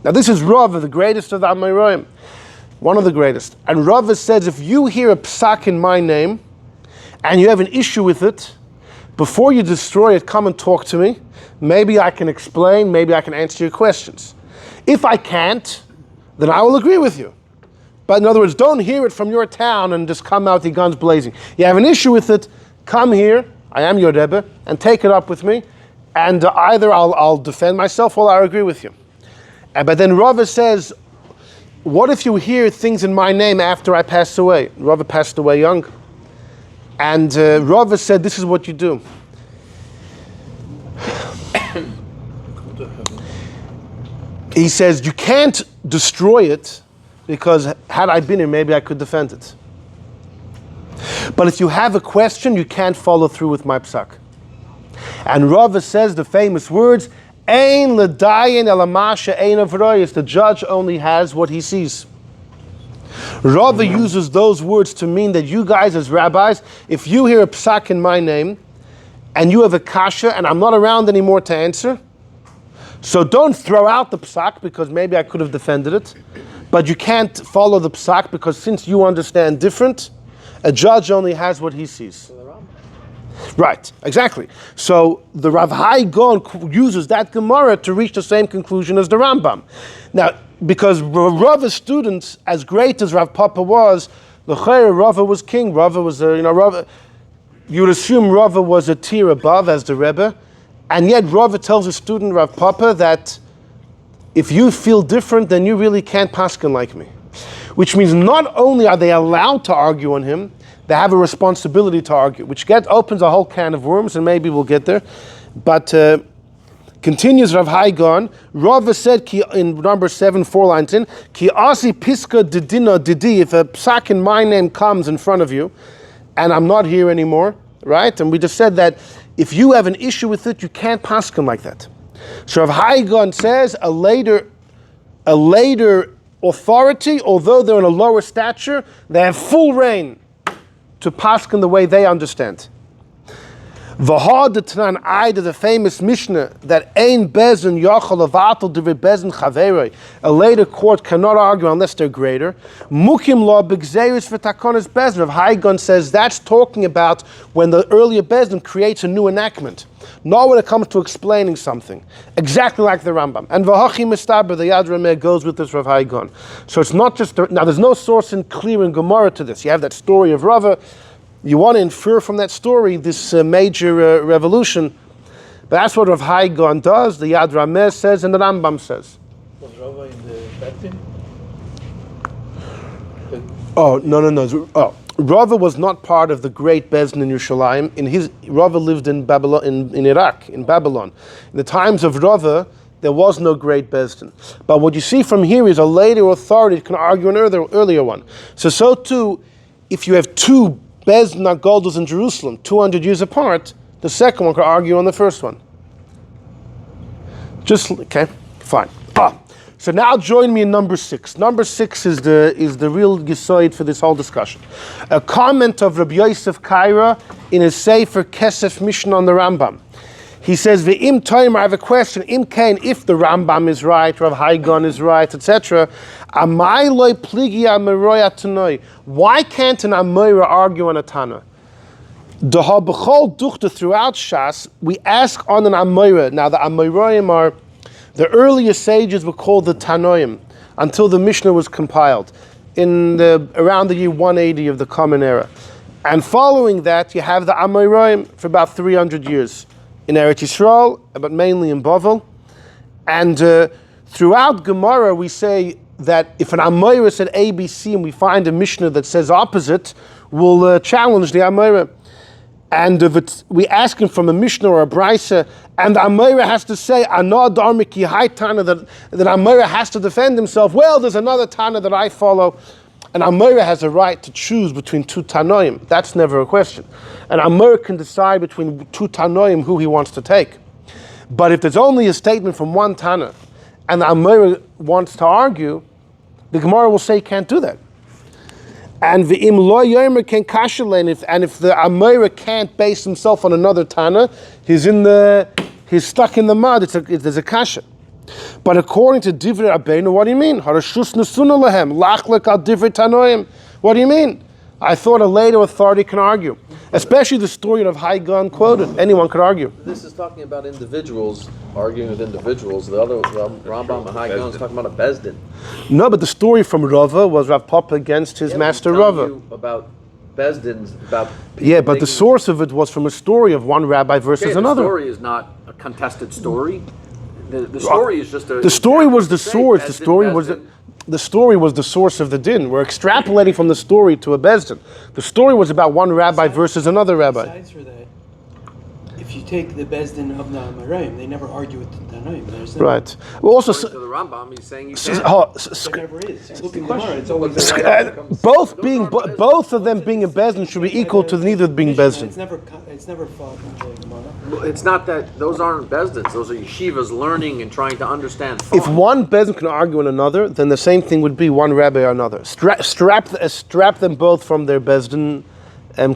now this is Rava, the greatest of the Amoraim, one of the greatest. And Rava says, if you hear a psak in my name, and you have an issue with it, before you destroy it, come and talk to me. Maybe I can explain, maybe I can answer your questions. If I can't, then I will agree with you. But in other words, don't hear it from your town and just come out the guns blazing. You have an issue with it, come here, I am your Rebbe, and take it up with me, and either I'll defend myself or I'll agree with you. But then Rava says, what if you hear things in my name after I pass away? Rava passed away young. And Rava said, this is what you do. He says, you can't destroy it, because had I been here, maybe I could defend it. But if you have a question, you can't follow through with my psak. And Rava says the famous words, Ein l'dayin elamasha ein avroyis. The judge only has what he sees. Rava uses those words to mean that you guys as rabbis, if you hear a psak in my name, and you have a kasha, and I'm not around anymore to answer, so don't throw out the psak, because maybe I could have defended it, but you can't follow the psak, because since you understand different, a judge only has what he sees. Right, exactly. So the Rav Hai Gaon uses that Gemara to reach the same conclusion as the Rambam. Now, because Rava's students, as great as Rav Papa was, Rava was king. Rava was, Rava. You would assume Rava was a tier above as the Rebbe, and yet Rava tells his student Rav Papa that if you feel different, then you really can't paskin like me. which means not only are they allowed to argue on him, they have a responsibility to argue, which opens a whole can of worms, and maybe we'll get there. But continues Rav Haigon, Rav said in number 7, 4 lines in, Ki asi piska didina didi, if a psak in my name comes in front of you, and I'm not here anymore, right? And we just said that if you have an issue with it, you can't paskin like that. So Rav Haigon says a later authority, although they're in a lower stature, they have full reign to paskin the way they understand. V'had the Tanan Aida, the famous Mishna, that ein bezin yachal avatal divrei bezin chaverei, a later court cannot argue unless they're greater. Mukim law b'gzeiris v'takonis bezin. Rav Haigon says that's talking about when the earlier bezin creates a new enactment, not when it comes to explaining something, exactly like the Rambam. And v'hachi mistaber, the Yad Rameh goes with this Rav Haigon. So it's not just now. There's no source in clear in Gemara to this. You have that story of Rava. You want to infer from that story this major revolution. But that's what Rav Haigon does, the Yad Rameh says, and the Rambam says. Was Rava in the Betin? Oh, no. Oh, Rava was not part of the great Bezdin in Yerushalayim. Rava lived in Babylon, in Iraq, in Babylon. In the times of Rava, there was no great Bezdin. But what you see from here is a later authority that can argue an earlier one. So too, if you have two Bezdin Goldos in Jerusalem, 200 years apart, the second one could argue on the first one. Okay, fine. So now join me in number 6. Number 6 is the real yisoid for this whole discussion. A comment of Rabbi Yosef Kaira in his Sefer Kesef Mishna on the Rambam. He says, "Ve'im toimer," I have a question. Im kain, if the Rambam is right, Rav Haigon is right, etc. Amai loy pligi amoraim tanoi. Why can't an Amoraim argue on a Tana? Daha b'chol duchta, throughout Shas, we ask on an Amoraim. Now the Amoraim are the earliest sages were called the Tanaim until the Mishna was compiled in around the year 180 of the Common Era, and following that you have the Amoraim for about 300 years. In Eretz Yisrael, but mainly in Bavel. And throughout Gemara, we say that if an Amoraim said ABC and we find a Mishnah that says opposite, we'll challenge the Amoraim. And if we ask him from a Mishnah or a Brisa, and the Amoraim has to say, Ana Darmiki Hai Tana, that Amoraim has to defend himself, well, there's another Tana that I follow. An Amoraim has a right to choose between two Tanoim. That's never a question. An Amoraim can decide between two Tanoim who he wants to take. But if there's only a statement from one Tana, and the Amoraim wants to argue, the Gemara will say he can't do that. And v'im lo yomer ken kashalein, if the Amoraim can't base himself on another Tana, he's stuck in the mud. There's a kasha. But according to Divrei Rabbeinu, what do you mean? Harashus nesuna lahem lachlek al Divrei Tanoim. What do you mean? I thought a later authority can argue, especially the story of Haigon quoted. Anyone could argue. This is talking about individuals arguing with individuals. The other Rambam and Haigon is talking about a bezdin. No, but the story from Rava was Rav Papa against his master Rava. About bezdins, about but the source of it was from a story of one rabbi versus another. The story is not a contested story. The story is just a. The story was the source. The story was the source of the din. We're extrapolating from the story to a bezdin. The story was about one rabbi versus another rabbi. Besides for that, if you take the bezdin of the Amoraim, they never argue with the Tanaim. Right. Well, also, to the Rambam, he's saying you can't. There never is. Look in Gemara, it's always both of them being a bezdin should be equal to neither being bezdin. It's never fought in the Gemara. Well, it's not that those aren't bezdins; those are yeshivas learning and trying to understand. If one bezdin can argue on another, then the same thing would be one rabbi or another. Strap them both from their bezdin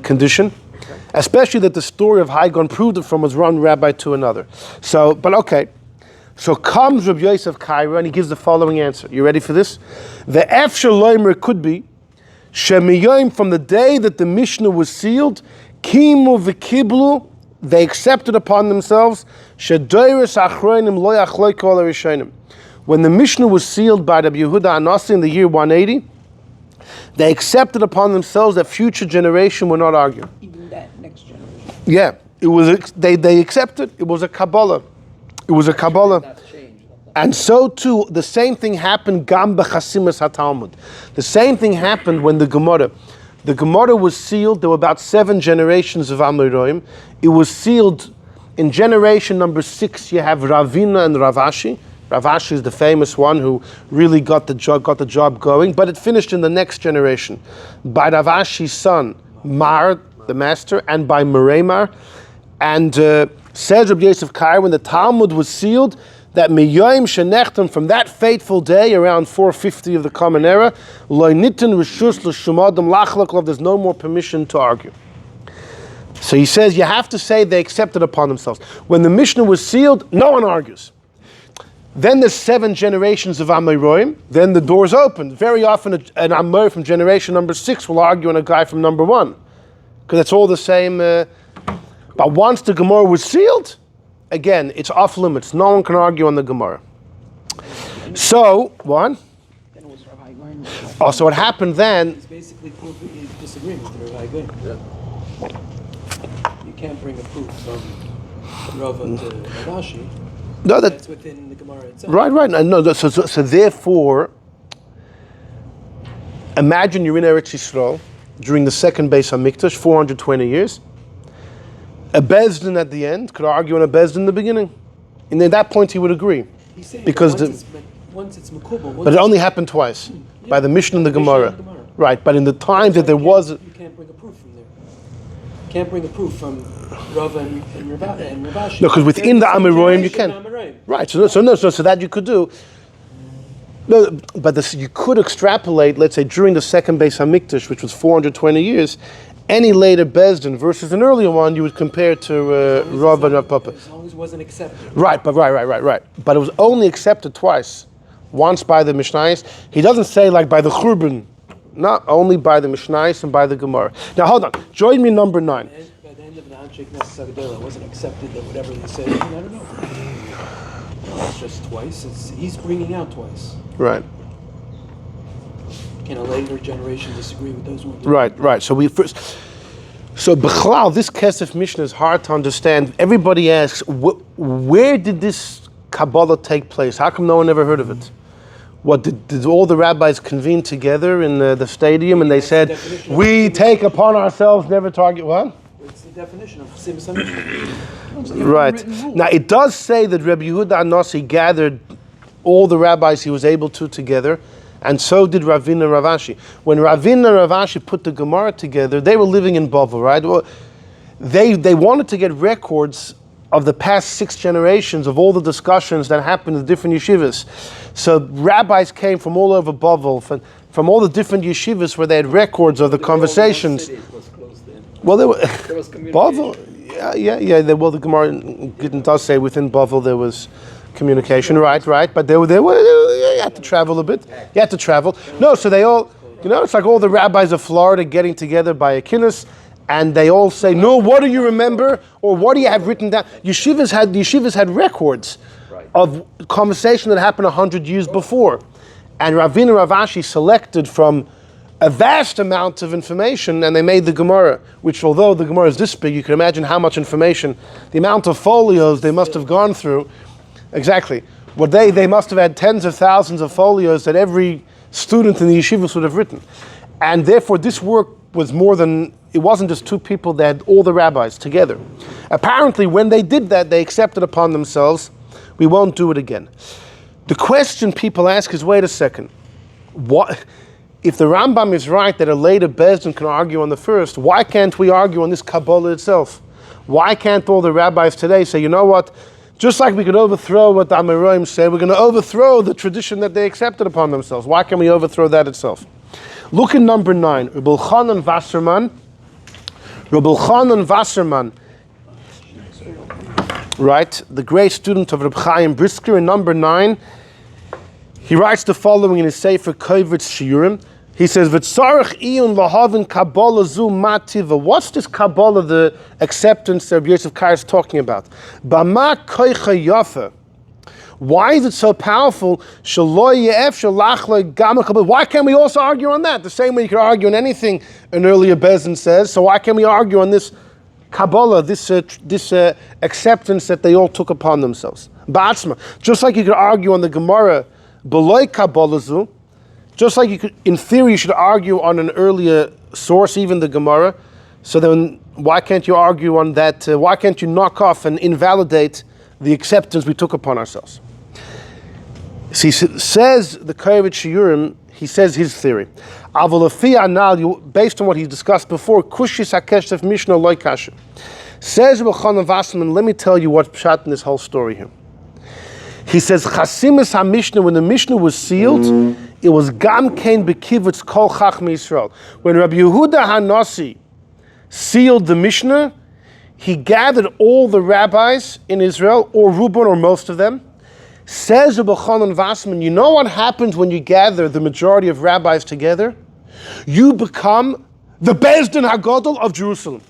condition. Okay. Especially that the story of Haigon proved it from was one rabbi to another. So comes Rabbi Yosef Kaira and he gives the following answer. You ready for this? The Efshar Loimer could be Shemiyom, from the day that the Mishnah was sealed, Kimu v'kiblu, they accepted upon themselves Shedoiris achronim lo yachloik kol Rishonim. When the Mishnah was sealed by Rabbi Yehuda Anasi in the year 180, they accepted upon themselves that future generation will not argue. Even that next generation. Yeah, it was. They accepted. It was a Kabbalah. It was a Kabbalah. That's changed. And so too, the same thing happened gam b'chasimas haTalmud. The same thing happened when the Gemara was sealed. There were about 7 generations of Amoraim. It was sealed in generation number 6. You have Ravina and Ravashi. Ravashi is the famous one who really got the job going, but it finished in the next generation by Ravashi's son Mar, the master, and by Meremar. And says Rabbi Yosef Kar, when the Talmud was sealed, that miyoyim shenechtem, from that fateful day around 450 of the Common Era, loy nitin rishus l'shumadam lachlaklov, there's no more permission to argue. So he says you have to say they accepted upon themselves. When the Mishnah was sealed, no one argues. Then there's 7 generations of Amoraim, then the doors opened. Very often an Amor from generation number 6 will argue on a guy from number 1, because it's all the same. But once the Gemara was sealed, again, it's off limits. No one can argue on the Gemara. So, what? So what happened then? It's basically proving disagreement with Rav Hai Goyim. You can't bring a proof from Rava to Ravashi. No, that's within the Gemara itself. Right. No, so therefore, imagine you're in Eretz Yisrael during the second Beis HaMikdash, 420 years. A Bezdin at the end could argue on a Bezdin in the beginning. And at that point he would agree. He's saying because once it's Mekubal. But it only happened twice. By the Mishna and the Gemara. Right, but in the time that there was... You can't bring a proof from there. You can't bring a proof from Rava and Ravashi. No, because within the Amoraim you can. Right, so that you could do. No, but you could extrapolate, let's say, during the second Beis HaMikdash, which was 420 years, any later Bezdin versus an earlier one, you would compare to Rav and Rav Papa. As long as it wasn't accepted. Right. But it was only accepted twice. Once by the Mishnayos. He doesn't say like by the Churban. Not only by the Mishnayos and by the Gemara. Now hold on. Join me number 9. By the end of the Handshake Nesagdela, it wasn't accepted that whatever they said, I don't know. It's just twice. He's bringing out twice. Right. Can a later generation disagree with those ones? Right. So Bechlal, this Kesef Mishnah is hard to understand. Everybody asks, where did this Kabbalah take place? How come no one ever heard of it? What did all the rabbis convene together in the stadium and they said, we take upon ourselves never to argue? What? It's the definition of Simson. Right. Now it does say that Rabbi Yehuda Anasi gathered all the rabbis he was able to together. And so did Ravina and Ravashi. When Ravina and Ravashi put the Gemara together, they were living in Bavel, right? Well, they wanted to get records of the past 6 generations of all the discussions that happened in the different yeshivas. So rabbis came from all over Bavel, from all the different yeshivas where they had records of the conversations. Well, there was Bavel. Yeah. Well, the Gemara does say within Bavel there was communication, right. But they were you had to travel a bit. You had to travel. No, so they all, it's like all the rabbis of Florida getting together by a kinnis, and they all say, no, what do you remember? Or what do you have written down? Yeshivas had records of conversation that happened 100 years before. And Ravina Ravashi selected from a vast amount of information, and they made the Gemara, which although the Gemara is this big, you can imagine how much information, the amount of folios they must have gone through. Exactly. Well, they must have had tens of thousands of folios that every student in the yeshivas would have written. And therefore this work was it wasn't just 2 people, they had all the rabbis together. Apparently when they did that, they accepted upon themselves, we won't do it again. The question people ask is, wait a second, what if the Rambam is right that a later Bezdin can argue on the first, why can't we argue on this Kabbalah itself? Why can't all the rabbis today say, you know what, just like we could overthrow what the Amoraim say, we're going to overthrow the tradition that they accepted upon themselves. Why can we overthrow that itself? Look at number 9. Rabbi Elchanan Wasserman, right, the great student of Reb Chaim Brisker, in number 9, he writes the following in his Sefer Kovetz Shiurim. He says, "V'tzarich iyun lahavin Kabbalah zu mativa." What's this Kabbalah, the acceptance that Rabbi Yosef Kar is talking about? Bama koicha yafa. Why is it so powerful? Why can't we also argue on that? The same way you can argue on anything an earlier Bezdin says. So why can't we argue on this Kabbalah, this acceptance that they all took upon themselves? ba'atzma. Just like you could argue on the Gemara, B'loi kabalazu, just like you could, in theory, you should argue on an earlier source, even the Gemara. So then, why can't you argue on that? Why can't you knock off and invalidate the acceptance we took upon ourselves? So he says the Kovetz Shiurim. He says his theory. Based on what he discussed before, Kushis HaKeshef Mishna Loi Kasha. Says B'chanan Wasserman, let me tell you what's pshat in this whole story here. He says, Chasimus HaMishna, when the Mishnah was sealed, it was Gam Kein B'kivutz Kol Chachmei Yisrael. When Rabbi Yehuda HaNasi sealed the Mishnah, he gathered all the rabbis in Israel, or Reuben, or most of them. Says Rabbi Chanan Wasserman, you know what happens when you gather the majority of rabbis together? You become the Beis Din HaGadol of Jerusalem.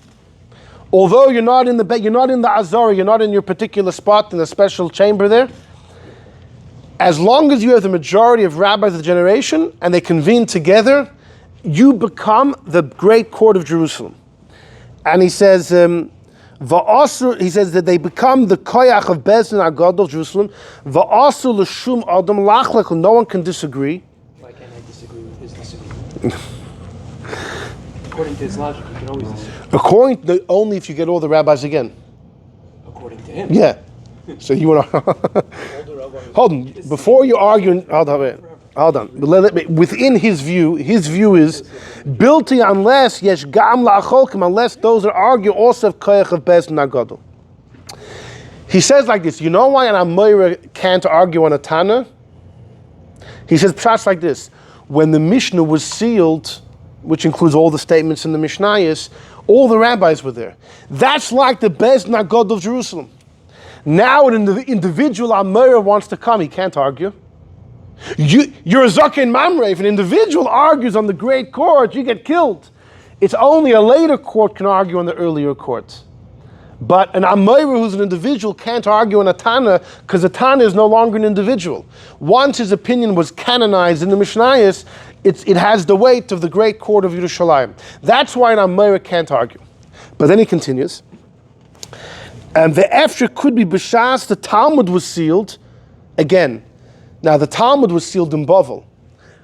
Although you're not in the Azara, you're not in your particular spot in a special chamber there. As long as you have the majority of rabbis of the generation and they convene together, you become the great court of Jerusalem. And he says, he says that they become the koyach of Beis Din HaGadol of Jerusalem. Va'asu l'shum adam lachlech, no one can disagree. Why can't I disagree with his disagreement? According to his logic, you can always disagree. Only if you get all the rabbis again. According to him. Yeah. So you want to hold on before you argue. Hold on. Within his view is bilti unless yesh gam la'acholkim, unless those that argue also have koyach of Beis Din HaGadol. He says like this. You know why an Amoraim can't argue on a Tana? He says pshat like this. When the Mishnah was sealed, which includes all the statements in the Mishnayos, all the rabbis were there. That's like the Beis Din HaGadol of Jerusalem. Now an individual Amoraim wants to come, he can't argue. You're a Zaken Mamre. If an individual argues on the great court, you get killed. It's only a later court can argue on the earlier court. But an Amoraim who's an individual can't argue on a Tana because a Tana is no longer an individual. Once his opinion was canonized in the Mishnayos, it has the weight of the great court of Yerushalayim. That's why an Amoraim can't argue. But then he continues. And the after could be b'shas, the Talmud was sealed again. Now the Talmud was sealed in Bavel,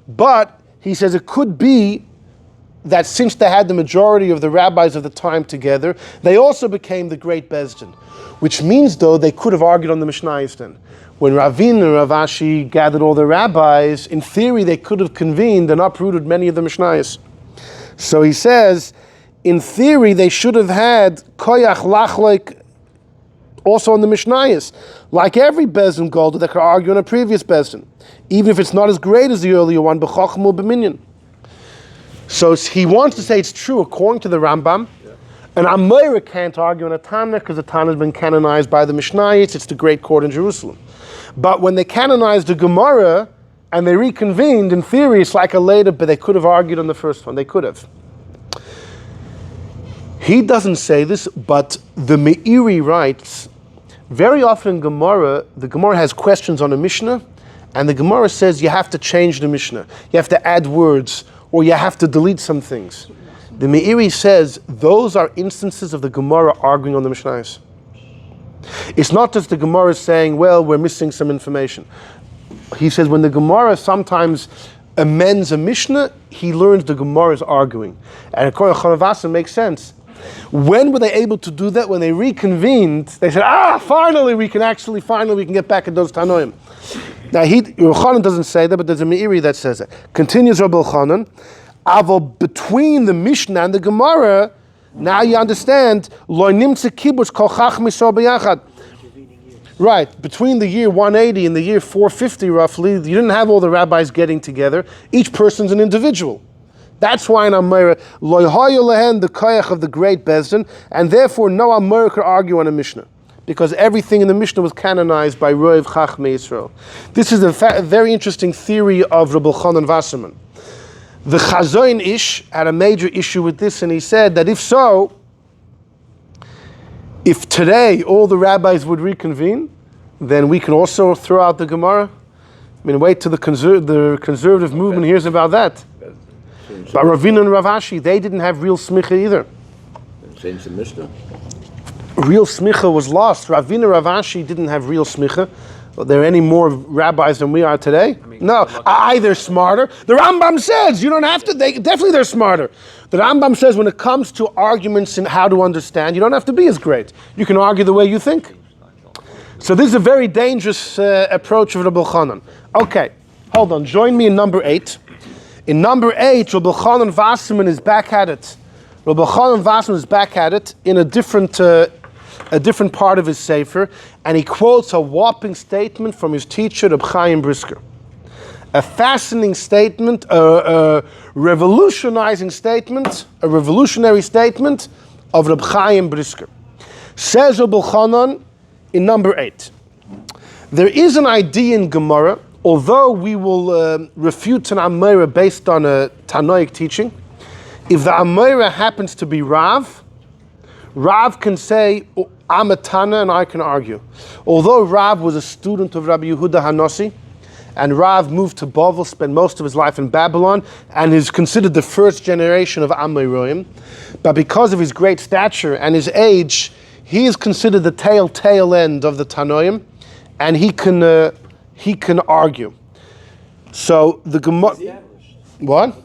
but he says it could be that since they had the majority of the rabbis of the time together, they also became the great Beis Din, which means though they could have argued on the Mishnayos then. When Ravin and Rav Ashi gathered all the rabbis, in theory they could have convened and uprooted many of the Mishnayos. So he says, in theory they should have had koyach lachloik also on the Mishnayos, like every Beis Din Golda that could argue on a previous Beis Din, even if it's not as great as the earlier one, b'chacham or b'minyan. So he wants to say it's true according to the Rambam. An Amoraim can't argue on a Tana because the Tana has been canonized by the Mishnayos. It's the great court in Jerusalem. But when they canonized the Gemara and they reconvened, in theory it's like a later, but they could have argued on the first one. They could have. He doesn't say this, but the Meiri writes, very often in Gemara, the Gemara has questions on a Mishnah, and the Gemara says you have to change the Mishnah. You have to add words, or you have to delete some things. The Meiri says those are instances of the Gemara arguing on the Mishnayos. It's not just the Gemara saying, well, we're missing some information. He says when the Gemara sometimes amends a Mishnah, he learns the Gemara is arguing. And according to Chanavasa, makes sense. When were they able to do that? When they reconvened, they said, finally we can get back at those Tanaim. Now, Yochanan doesn't say that, but there's a Meiri that says that. Continues Rabbi Yochanan, Avo between the Mishnah and the Gemara, now you understand, Lo nimtze kibbutz kol chachmei so b'yachad. Right, between the year 180 and the year 450 roughly, you didn't have all the rabbis getting together. Each person's an individual. That's why in Amoraim, Lo hayu lehen the koyach of the great Beis Din, and therefore no Amoraim could argue on a Mishnah, because everything in the Mishnah was canonized by Rov Chachmei Yisrael. This is a very interesting theory of Rabbi Chanan Wasserman. The Chazoin Ish had a major issue with this, and he said that if today all the rabbis would reconvene, then we can also throw out the Gemara. I mean, wait till the conservative movement hears about that. But Ravina and Rav Ashi, they didn't have real smicha either. Change the Mishnah. real smicha was lost. Ravina Rav Ashi didn't have real smicha. Are there any more rabbis than we are today? No. They're smarter. The Rambam says you don't have to. They're smarter. The Rambam says when it comes to arguments and how to understand, you don't have to be as great. You can argue the way you think. So this is a very dangerous approach of Rabbi Chanan. Okay, hold on. Join me in number 8. In number 8, Rabbi Chanan Wasserman is back at it. Rabbi Chanan Wasserman is back at it in a different part of his sefer, and he quotes a whopping statement from his teacher, Reb Chaim Brisker. A fascinating statement, a revolutionary statement of Reb Chaim Brisker. Says Rabbi Chanan in number 8. There is an idea in Gemara, although we will refute an Amoraim based on a Tanoic teaching. If the Amoraim happens to be Rav can say, I'm a Tana and I can argue. Although Rav was a student of Rabbi Yehuda Hanossi, and Rav moved to Bavel, spent most of his life in Babylon, and is considered the first generation of Amoraim, but because of his great stature and his age, he is considered the tail end of the Tanaim, and he can argue. So the Gemara. What?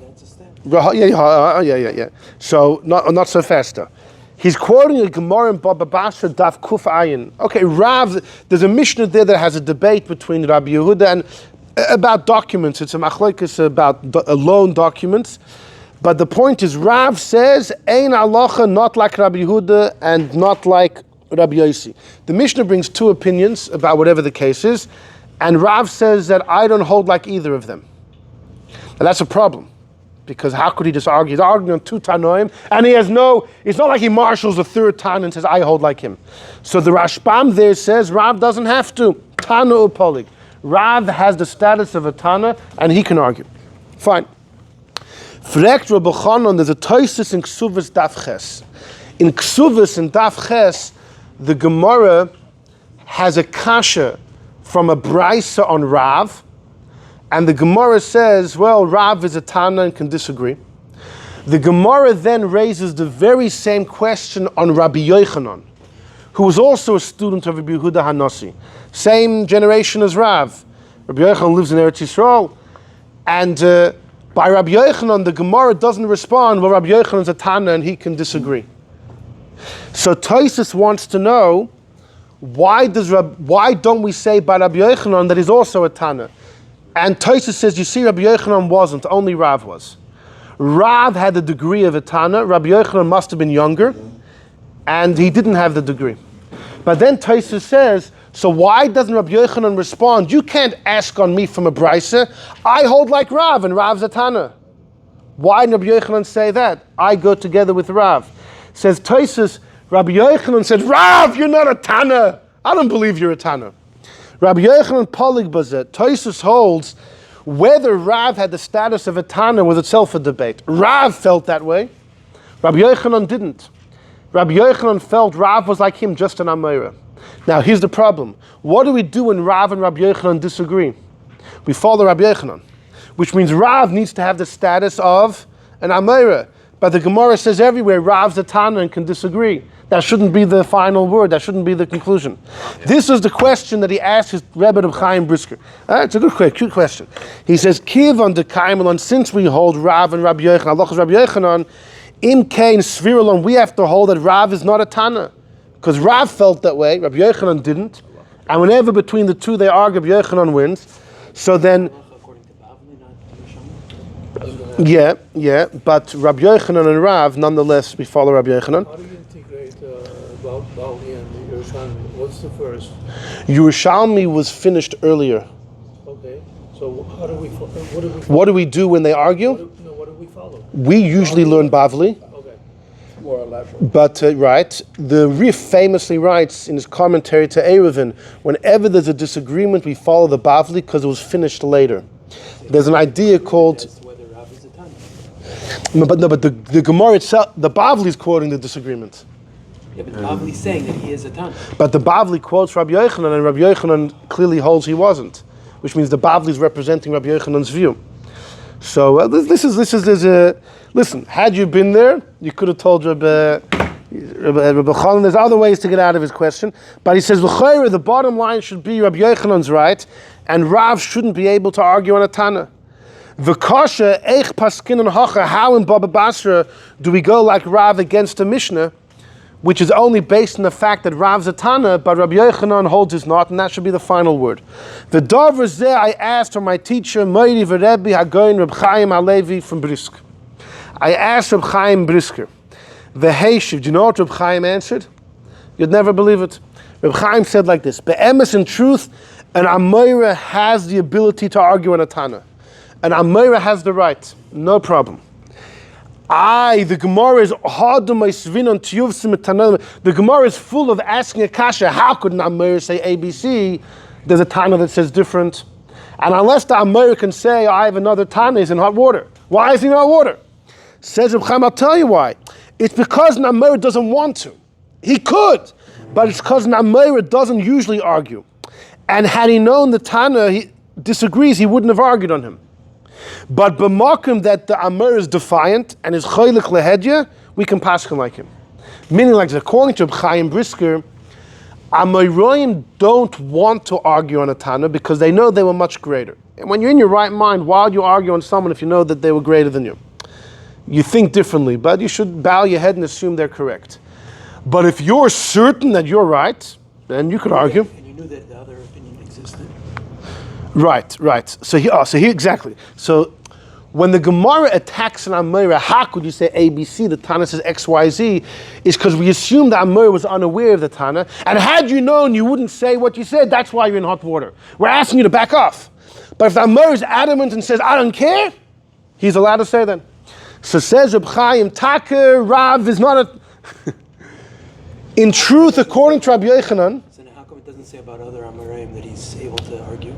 Yeah. So not so fast though. He's quoting a Gemara in Baba Basra Daf Kuf Ayin. Okay, Rav. There's a Mishna there that has a debate between Rabbi Yehuda and about documents. It's a machlokes about loan documents. But the point is, Rav says, Ein halacha, not like Rabbi Yehuda and not like Rabbi Yossi. The Mishnah brings two opinions about whatever the case is, and Rav says that I don't hold like either of them. And that's a problem, because how could he just argue? He's arguing on two Tanaim, and it's not like he marshals a third Tana and says, I hold like him. So the Rashbam there says, Rav doesn't have to. Tana upolig. Rav has the status of a Tana, and he can argue. Fine. Frekt Rabbi Chanan, there's a Tosis in Ksuvas Daf Ches. In Ksuvas and Daf Ches, the Gemara has a kasha from a Braisa on Rav, and the Gemara says, well, Rav is a Tana and can disagree. The Gemara then raises the very same question on Rabbi Yochanan, who was also a student of Rabbi Yehuda Hanossi, same generation as Rav. Rabbi Yochanan lives in Eretz Yisrael, and by Rabbi Yochanan, the Gemara doesn't respond, well, Rabbi Yochanan is a Tana and he can disagree. So Tosis wants to know, why don't we say by Rabbi Yochanan that he's also a Tana? And Tosis says, you see, Rabbi Yochanan wasn't, only Rav was. Rav had the degree of a Tana, Rabbi Yochanan must have been younger, and he didn't have the degree. But then Tosis says, so why doesn't Rabbi Yochanan respond? You can't ask on me from a Braisa. I hold like Rav, and Rav's a Tana. Why did Rabbi Yochanan say that? I go together with Rav. Says Tosis, Rabbi Yochanan said, Rav, you're not a Tana. I don't believe you're a Tana. Rabbi Yochanan Polig Bazet, Tosis holds whether Rav had the status of a Tana was itself a debate. Rav felt that way. Rabbi Yochanan didn't. Rabbi Yochanan felt Rav was like him, just an Amoraim. Now here's the problem. What do we do when Rav and Rabbi Yochanan disagree? We follow Rabbi Yochanan, which means Rav needs to have the status of an Amoraim. But the Gemara says everywhere, Rav's a Tana and can disagree. That shouldn't be the final word. That shouldn't be the conclusion. This is the question that he asked his Rebbe of Chaim Brisker. It's a good question. He says, Kiv on the Kaimelon, since we hold Rav and Rabbi Yochanan, Allah is Rabbi Yochanan, Im Kain Svirulon, we have to hold that Rav is not a Tana. Because Rav felt that way, Rabbi Yochanan didn't. And whenever between the two they argue, Rabbi Yochanan wins. So then, yeah, but Rabbi Yochanan and Rav, nonetheless, we follow Rabbi Yochanan. How do you integrate Bavli and Yerushalmi? What's the first? Yerushalmi was finished earlier. Okay, so what do we follow? What do we do when they argue? What do we follow? We usually learn Bavli. Okay. More elaborate. But, right, the Rif famously writes in his commentary to Eruvin, whenever there's a disagreement, we follow the Bavli because it was finished later. There's an idea called... But the Gemara itself, the Bavli is quoting the disagreement. Yeah, but Bavli is saying that he is a Tana. But the Bavli quotes Rabbi Yochanan, and Rabbi Yochanan clearly holds he wasn't, which means the Bavli is representing Rabbi Yochanan's view. So this is listen. Had you been there, you could have told Rabbi Rabbi Chanan, there's other ways to get out of his question, but he says the bottom line should be Rabbi Yochanan's right, and Rav shouldn't be able to argue on a Tana. V'kasha eich paskinon hacha. How in Baba Basra do we go like Rav against a Mishna, which is only based on the fact that Rav's a Tana, but Rabbi Yochanan holds his not, and that should be the final word. The Davar Zeh I asked from my teacher, Moiri V'Rebbe Hagoyin Reb Chaim Alevi from Brisker. I asked Reb Chaim Brisker, the Heishiv, do you know what Reb Chaim answered? You'd never believe it. Reb Chaim said like this: Be'emes, in truth, an Amoira has the ability to argue on a Tana. An Amoira has the right, no problem. The Gemara is the Gemara is full of asking a kasha. How could an Amoira say ABC? There's a Tana that says different. And unless the Amoira can say, I have another Tana, he's in hot water. Why is he in hot water? Says Reb Chaim, I'll tell you why. It's because an Amoira doesn't want to. He could, but it's because an Amoira doesn't usually argue. And had he known the Tana he disagrees, he wouldn't have argued on him. But b'makom that the Amor is defiant and is choylek lehedya, we can pass him like him. Meaning, like according to Chaim Brisker, Amoraim don't want to argue on a Tana because they know they were much greater. And when you're in your right mind, why would you argue on someone if you know that they were greater than you? You think differently, but you should bow your head and assume they're correct. But if you're certain that you're right, then you could argue. And you knew that the other opinion existed. Right. So here exactly. So when the Gemara attacks an Amora, how could you say ABC? The Tana says XYZ, is because we assume that Amora was unaware of the Tana, and had you known, you wouldn't say what you said. That's why you're in hot water. We're asking you to back off. But if the Amora is adamant and says, I don't care, he's allowed to say that. So says Reb Chaim, Taka, Rav is not a... In truth, according to Rabbi Yochanan... So how come it doesn't say about other Amoraim that he's able to argue?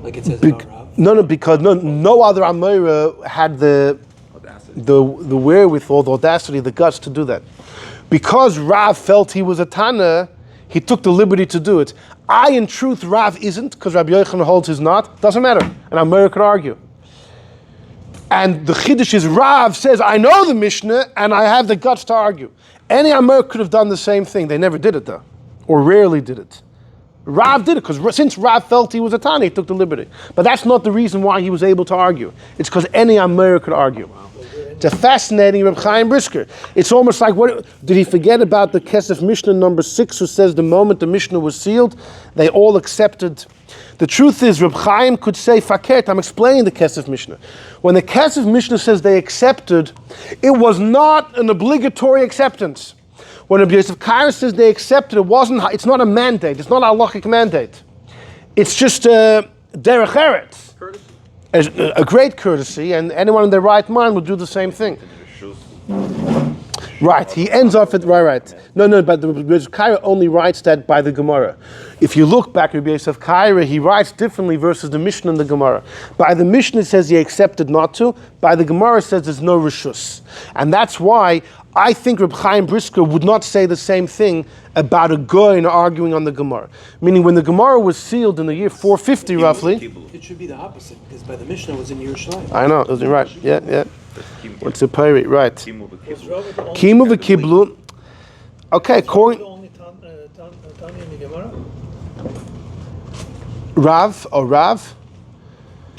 Like it says about Rav? Because no other Amora had the wherewithal, the audacity, the guts to do that. Because Rav felt he was a Tana, he took the liberty to do it. In truth, Rav isn't, because Rabbi Yochanan holds his not. Doesn't matter. An Amora could argue. And the Chiddush is Rav says, I know the Mishnah, and I have the guts to argue. Any Amor could have done the same thing. They never did it though, or rarely did it. Rav did it, because since Rav felt he was a Tana, he took the liberty. But that's not the reason why he was able to argue. It's because any Amor could argue. It's a fascinating Reb Chaim Brisker. It's almost like, what did he forget about the Kesef Mishnah number 6, who says the moment the Mishnah was sealed, they all accepted. The truth is, Reb Chaim could say fakert. I'm explaining the Kesef Mishnah. When the Kesef Mishnah says they accepted, it was not an obligatory acceptance. When Rabbi Yosef Karo says they accepted, it's not a mandate. It's not a halachic mandate. It's just a derech eretz. A great courtesy, and anyone in their right mind would do the same thing. Right, he ends off at right. No, but the Rabbi Yosef Karo only writes that by the Gemara. If you look back at Rabbi Yosef Karo, he writes differently versus the Mishna and the Gemara. By the Mishna it says he accepted not to. By the Gemara it says there's no reshus. And that's why I think Reb Chaim Brisker would not say the same thing about a goy arguing on the Gemara. Meaning when the Gemara was sealed in the year 450 roughly. It should be the opposite, because by the Mishnah it was in Yerushalayim. I know, right, yeah. What's the pirate? Right. Was Rava the only Kimu v'kiblu. Okay, according... the only Tanya in the Gemara? Rav? Rav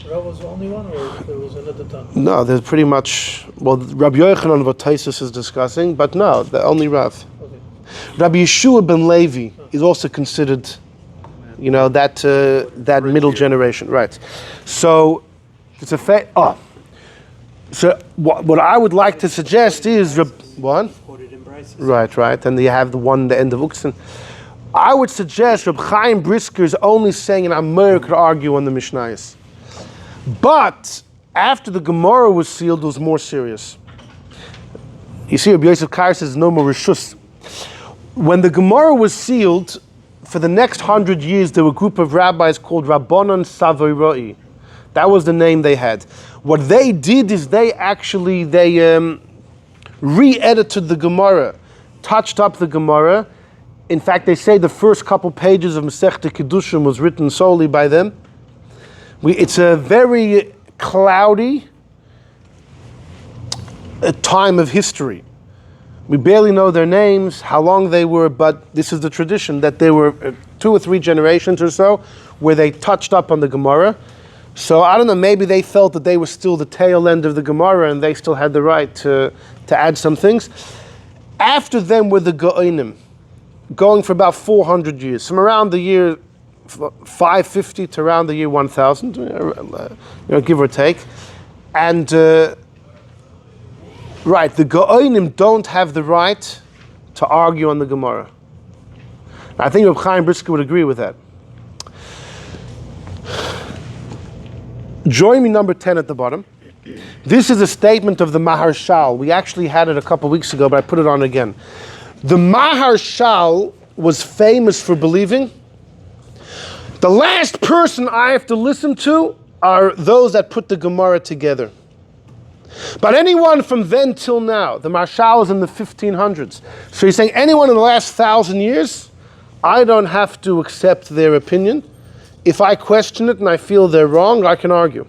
was the only one, or there was another Tanya? No, there's pretty much... Well, Rabbi Yochanan what Taisus is discussing, but no, the only Rav. Okay. Rabbi Yeshua ben Levi is also considered, that middle generation, right? So, it's a fact... So what I would like to suggest is what? Quoted in Bryce. Right, and you have the end of Uksen. I would suggest Reb Chaim Brisker is only saying an Amor could argue on the Mishnayos. But after the Gemara was sealed, it was more serious. You see, Rabbi Yosef Karo says no more reshus. When the Gemara was sealed, for the next 100 years, there were a group of rabbis called Rabbanan Savoiroi. That was the name they had. What they did is they re-edited the Gemara, touched up the Gemara. In fact, they say the first couple pages of Masechta Kedushin was written solely by them. It's a very cloudy time of history. We barely know their names, how long they were, but this is the tradition that there were 2 or 3 generations or so where they touched up on the Gemara. So I don't know, maybe they felt that they were still the tail end of the Gemara and they still had the right to add some things. After them were the Geonim, going for about 400 years, from around the year 550 to around the year 1000, give or take. And right, the Geonim don't have the right to argue on the Gemara. I think Reb Chaim Brisker would agree with that. Join me number 10 at the bottom. This is a statement of the Maharal. We actually had it a couple weeks ago, but I put it on again. The Maharal was famous for believing the last person I have to listen to are those that put the Gemara together. But anyone from then till now, the Maharal is in the 1500s. So he's saying anyone in the last 1,000 years, I don't have to accept their opinion. If I question it and I feel they're wrong, I can argue.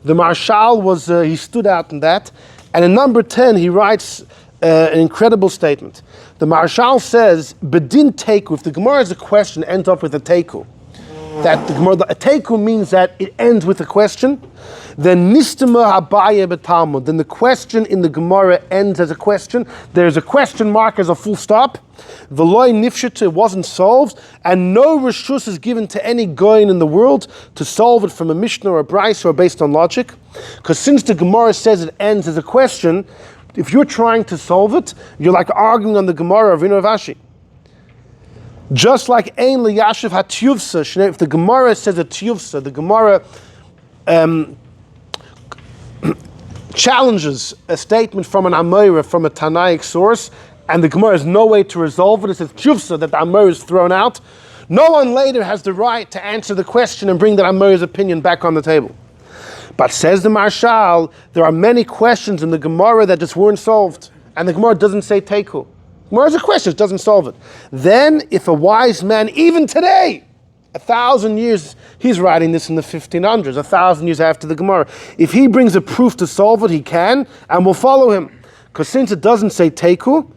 The Maharal he stood out in that. And in number 10, he writes an incredible statement. The Maharal says, Bedin Teiku, if the Gemara is a question, ends up with a Teiku. That the Gemara, a Teiku means that it ends with a question. Then Nistema Habaye Betalmud. Then the question in the Gemara ends as a question. There's a question mark as a full stop. V'loi nifshit, it wasn't solved, and no reshus is given to any goyin in the world to solve it from a Mishna or a Brisker or based on logic. Because since the Gemara says it ends as a question, if you're trying to solve it, you're like arguing on the Gemara of Rashi. Just like Ein Liyashiv HaTiyuvsa, if the Gemara says a Tiyuvsa, the Gemara challenges a statement from an Amoraim, from a Tanaic source, and the Gemara has no way to resolve it. It says Tiyuvsa, that the Amoraim is thrown out. No one later has the right to answer the question and bring that Amoraim's opinion back on the table. But says the Maharal, there are many questions in the Gemara that just weren't solved, and the Gemara doesn't say Teiku. Gemara is a question, it doesn't solve it. Then, if a wise man, even today, 1,000 years, he's writing this in the 1500s, 1,000 years after the Gemara. If he brings a proof to solve it, he can, and we'll follow him. Because since it doesn't say Teiku,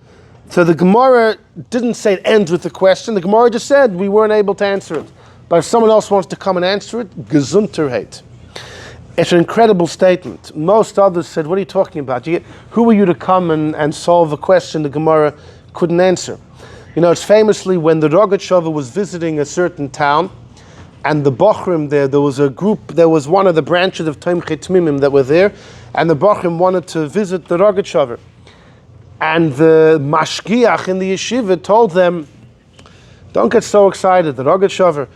so the Gemara didn't say it ends with the question, the Gemara just said we weren't able to answer it. But if someone else wants to come and answer it, Gesundheit. It's an incredible statement. Most others said, what are you talking about? Who are you to come and solve a question the Gemara couldn't answer? You know, it's famously when the Rogatchover was visiting a certain town, and the Bochrim there was a group, there was one of the branches of Tomchei Tmimim that were there, and the Bochrim wanted to visit the Rogatchover. And the Mashgiach in the yeshiva told them, don't get so excited, the Rogatchover,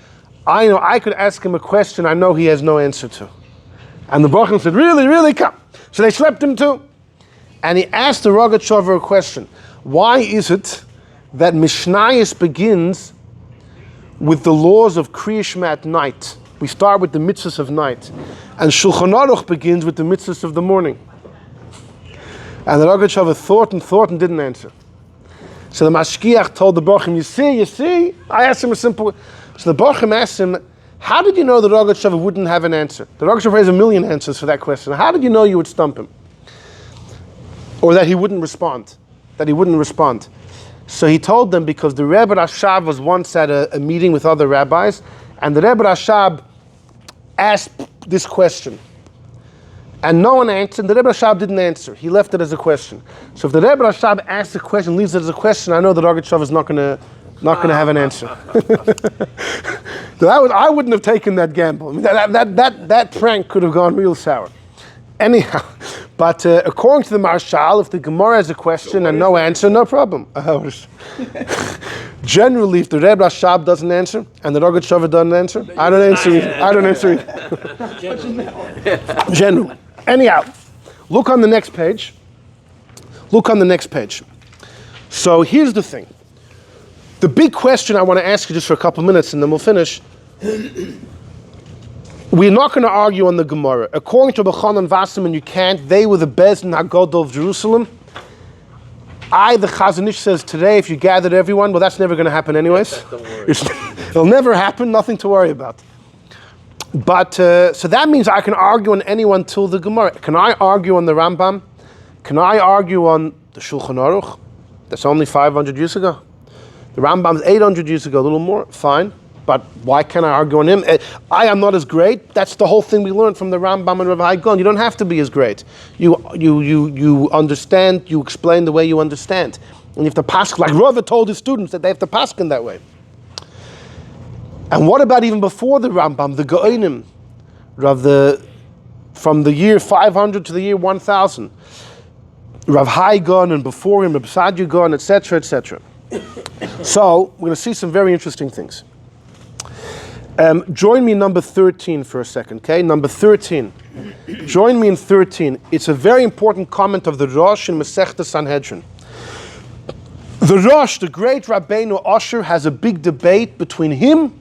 I know I could ask him a question I know he has no answer to. And the Bochrim said, really, come. So they schlepped him too. And he asked the Rogatchover a question. Why is it that Mishnayos begins with the laws of Kriya Shema at night? We start with the mitzvahs of night. And Shulchan Aruch begins with the mitzvahs of the morning. And the Rogatchover thought and didn't answer. So the Mashgiach told the Bochrim, you see? I asked him a simple... So the Bochrim asked him, how did you know the Rogatchover wouldn't have an answer? The Rogatchover has 1,000,000 answers for that question. How did you know you would stump him? Or that he wouldn't respond? So he told them because the Rebbe Rashab was once at a meeting with other rabbis, and the Rebbe Rashab asked this question. And no one answered. The Rebbe Rashab didn't answer. He left it as a question. So if the Rebbe Rashab asks a question, leaves it as a question, I know the Rogatchover is not going to have an answer. So I wouldn't have taken that gamble. I mean, that prank could have gone real sour. Anyhow, but according to the Maharal, if the Gemara has a question and no answer, no problem. Generally, if the Rebbe Rashab doesn't answer and the Rogatchover doesn't answer, I don't answer either. Generally. Anyhow, look on the next page. So here's the thing. The big question I want to ask you just for a couple minutes and then we'll finish. We're not going to argue on the Gemara. According to Bechon and Wasserman, you can't. They were the Bezdin HaGodol of Jerusalem. The Chazon Ish says today, if you gathered everyone, well, that's never going to happen anyways. Don't worry. It'll never happen, nothing to worry about. But, so that means I can argue on anyone till the Gemara. Can I argue on the Rambam? Can I argue on the Shulchan Aruch? That's only 500 years ago. The Rambam's 800 years ago, a little more, fine. But why can't I argue on him? I am not as great. That's the whole thing we learned from the Rambam and Rav Hai Gaon. You don't have to be as great. You understand, you explain the way you understand. And you have to pass, like Rav told his students that they have to pass in that way. And what about even before the Rambam, the Gaonim, from the year 500 to the year 1000, Rav Hai Gaon and before him, Rav Sadia Gaon, etc., etc. So we're going to see some very interesting things. Join me in number 13 for a second, okay? Number 13. Join me in 13. It's a very important comment of the Rosh in Masechta Sanhedrin. The Rosh, the great Rabbeinu Osher, has a big debate between him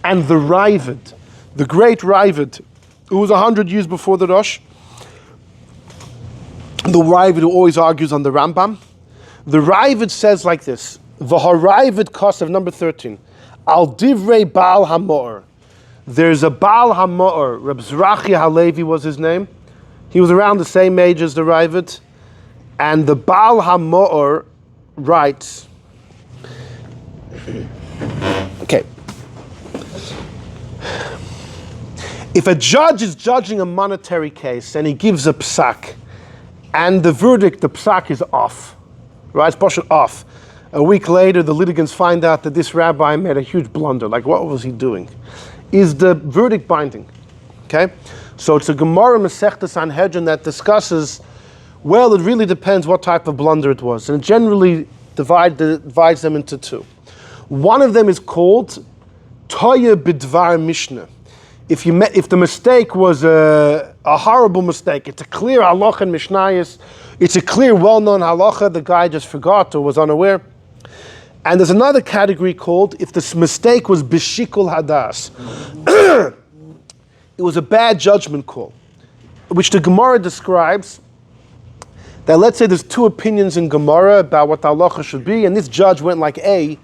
and the Ravid, the great Ravid, who was 100 years before the Rosh. The Ravid who always argues on the Rambam. The Ravid says like this, V'haravid Kosev, number 13. Al divrei Baal HaMo'or. There's a Baal HaMo'or. Reb Zrachi Halevi was his name. He was around the same age as the Ravid. And the Baal HaMo'or writes, okay, if a judge is judging a monetary case and he gives a psak, and the verdict, the psak is off, right? It's off. A week later, the litigants find out that this rabbi made a huge blunder. Like, what was he doing? Is the verdict binding? Okay? So it's a Gemara Masechta Sanhedrin that discusses, well, it really depends what type of blunder it was. And it generally divides them into two. One of them is called Toya Bidvar Mishna. If the mistake was a horrible mistake, it's a clear halacha in Mishnayos, it's a clear, well-known halacha, the guy just forgot or was unaware. And there's another category called, if this mistake was bishikul hadas, it was a bad judgment call, which the Gemara describes that, let's say there's two opinions in Gemara about what the halacha should be, and this judge went like A,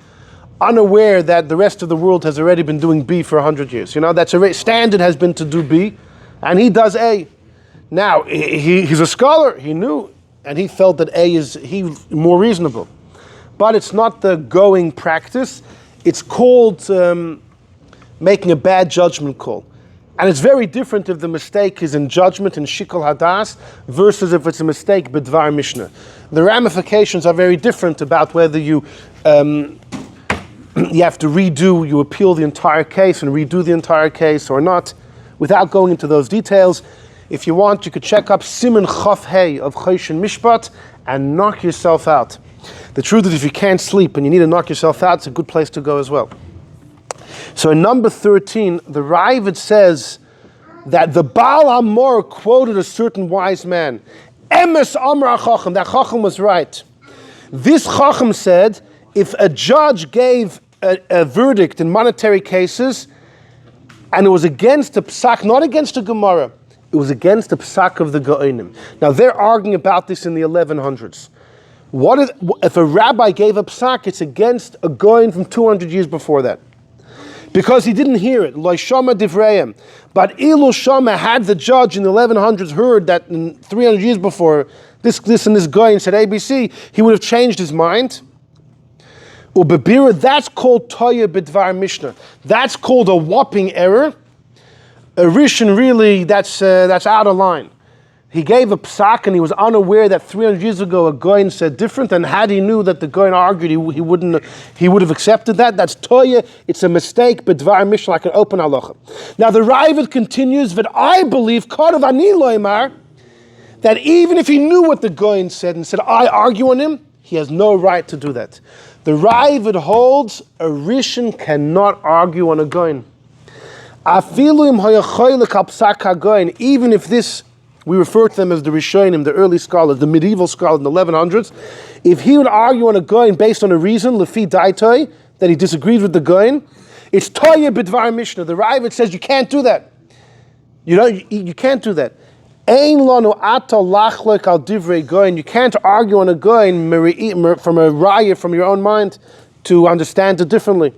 unaware that the rest of the world has already been doing B for 100 years. You know, that's a standard has been to do B, and he does A. Now, he's a scholar, he knew, and he felt that A is more reasonable. But it's not the going practice. It's called making a bad judgment call. And it's very different if the mistake is in judgment, in shikol hadas, versus if it's a mistake b'dvar Mishnah. The ramifications are very different about whether you have to you appeal the entire case and redo the entire case or not. Without going into those details, if you want, you could check up Siman Chaf Hey of Choshen Mishpat and knock yourself out. The truth is, if you can't sleep and you need to knock yourself out, it's a good place to go as well. So in number 13, the Ravid says that the Baal HaMor quoted a certain wise man. Emes Amar Chacham, that Chacham was right. This Chacham said, if a judge gave a verdict in monetary cases, and it was against the psak, not against the Gemara, it was against the psak of the Gaonim. Now they're arguing about this in the 1100s. If a rabbi gave a psak, it's against a Gaon from 200 years before that. Because he didn't hear it. Lo shama divreim. But ilu shama, had the judge in the 1100s heard that in 300 years before, this and this Gaon said ABC, he would have changed his mind. Ubebira, that's called Toya Bidvar Mishnah. That's called a whopping error. A Rishon, really, that's out of line. He gave a psak and he was unaware that 300 years ago a Goyen said different, and had he knew that the Goyen argued, he would have accepted that. That's Toya, it's a mistake, Bidvar Mishnah, like an open halacha. Now the Ravid continues, that I believe, Karav Ani Loimar, that even if he knew what the Goyen said and said, I argue on him, he has no right to do that. The Ravid holds a Rishon cannot argue on a Goyen. Even if this, we refer to them as the Rishonim, the early scholars, the medieval scholars in the 1100s, if he would argue on a Goyen based on a reason, Lefi Daitoi, that he disagrees with the Goyen, it's Toya Bidvar Mishnah. The Ravid says you can't do that. You can't do that. Ein lanu ata lachlek al divrei Goyen. You can't argue on a Goyen from a raya, from your own mind, to understand it differently.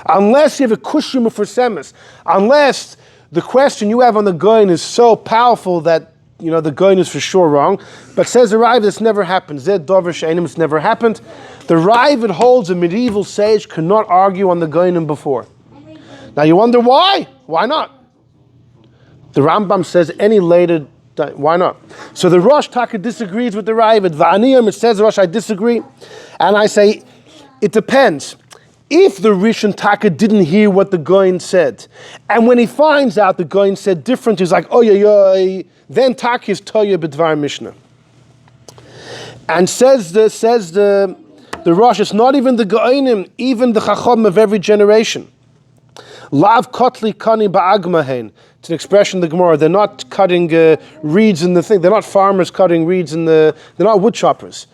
Unless you have a kushima for semis. Unless the question you have on the Goyen is so powerful that the Goin is for sure wrong. But says the Rav, this never happened. Zed Dover She'enim, it's never happened. The Rav holds a medieval sage cannot argue on the Goinim before. Now you wonder why? Why not? The Rambam says any later, why not? So the Rosh Taka disagrees with the Rav. Va'aniyam, it says Rosh, I disagree. And I say, it depends. If the Rishon Taka didn't hear what the Goin said, and when he finds out the Goin said different, he's like, oh yeah, then Taka is Toya B'dvar Mishna. And says the Rosh, it's not even the Goinim, even the Chacham of every generation. Lav kotli kani ba'agmahen. It's an expression in the Gemara. They're not cutting reeds in the thing. They're not farmers cutting reeds in the. They're not wood choppers.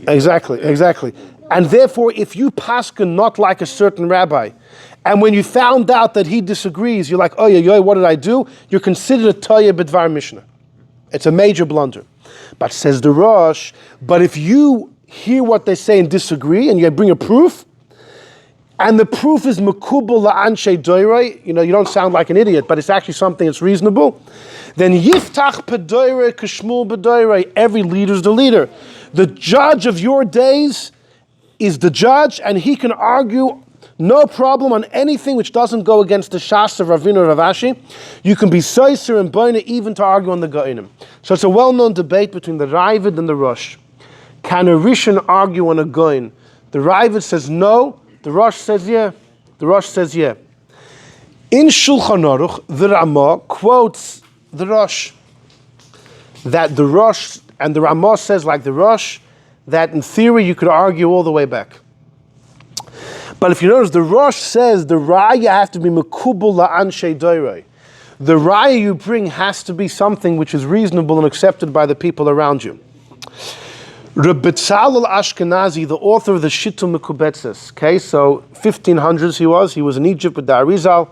Exactly. And therefore, if you paskin not like a certain rabbi, and when you found out that he disagrees, you're like, oh yeah, what did I do? You're considered a toya b'dvar Mishna. It's a major blunder. But says the Rosh, but if you hear what they say and disagree, and you bring a proof, and the proof is mekubal la'anshe doirei, you don't sound like an idiot, but it's actually something that's reasonable, then yiftach pedoirei kashmul bedoirei, every leader is the leader. The judge of your days is the judge, and he can argue no problem on anything which doesn't go against the Shas of Ravina or Ravashi. You can be Soiser and Boina even to argue on the Goinim. So it's a well-known debate between the Ravid and the Rosh. Can a Rishon argue on a Goin? The Ravid says no, the Rosh says yeah. The Rosh says yeah. In Shulchan Aruch, the Ramah quotes the Rosh. That the Rosh, and the Ramah says like the Rosh, that in theory you could argue all the way back. But if you notice, the Rosh says the Raya has to be Mekubal La'anshe Doirei. The Raya you bring has to be something which is reasonable and accepted by the people around you. Reb Betzalel Ashkenazi, the author of the Shittul Mekubetzes, okay, so 1500s he was in Egypt with the Arizal.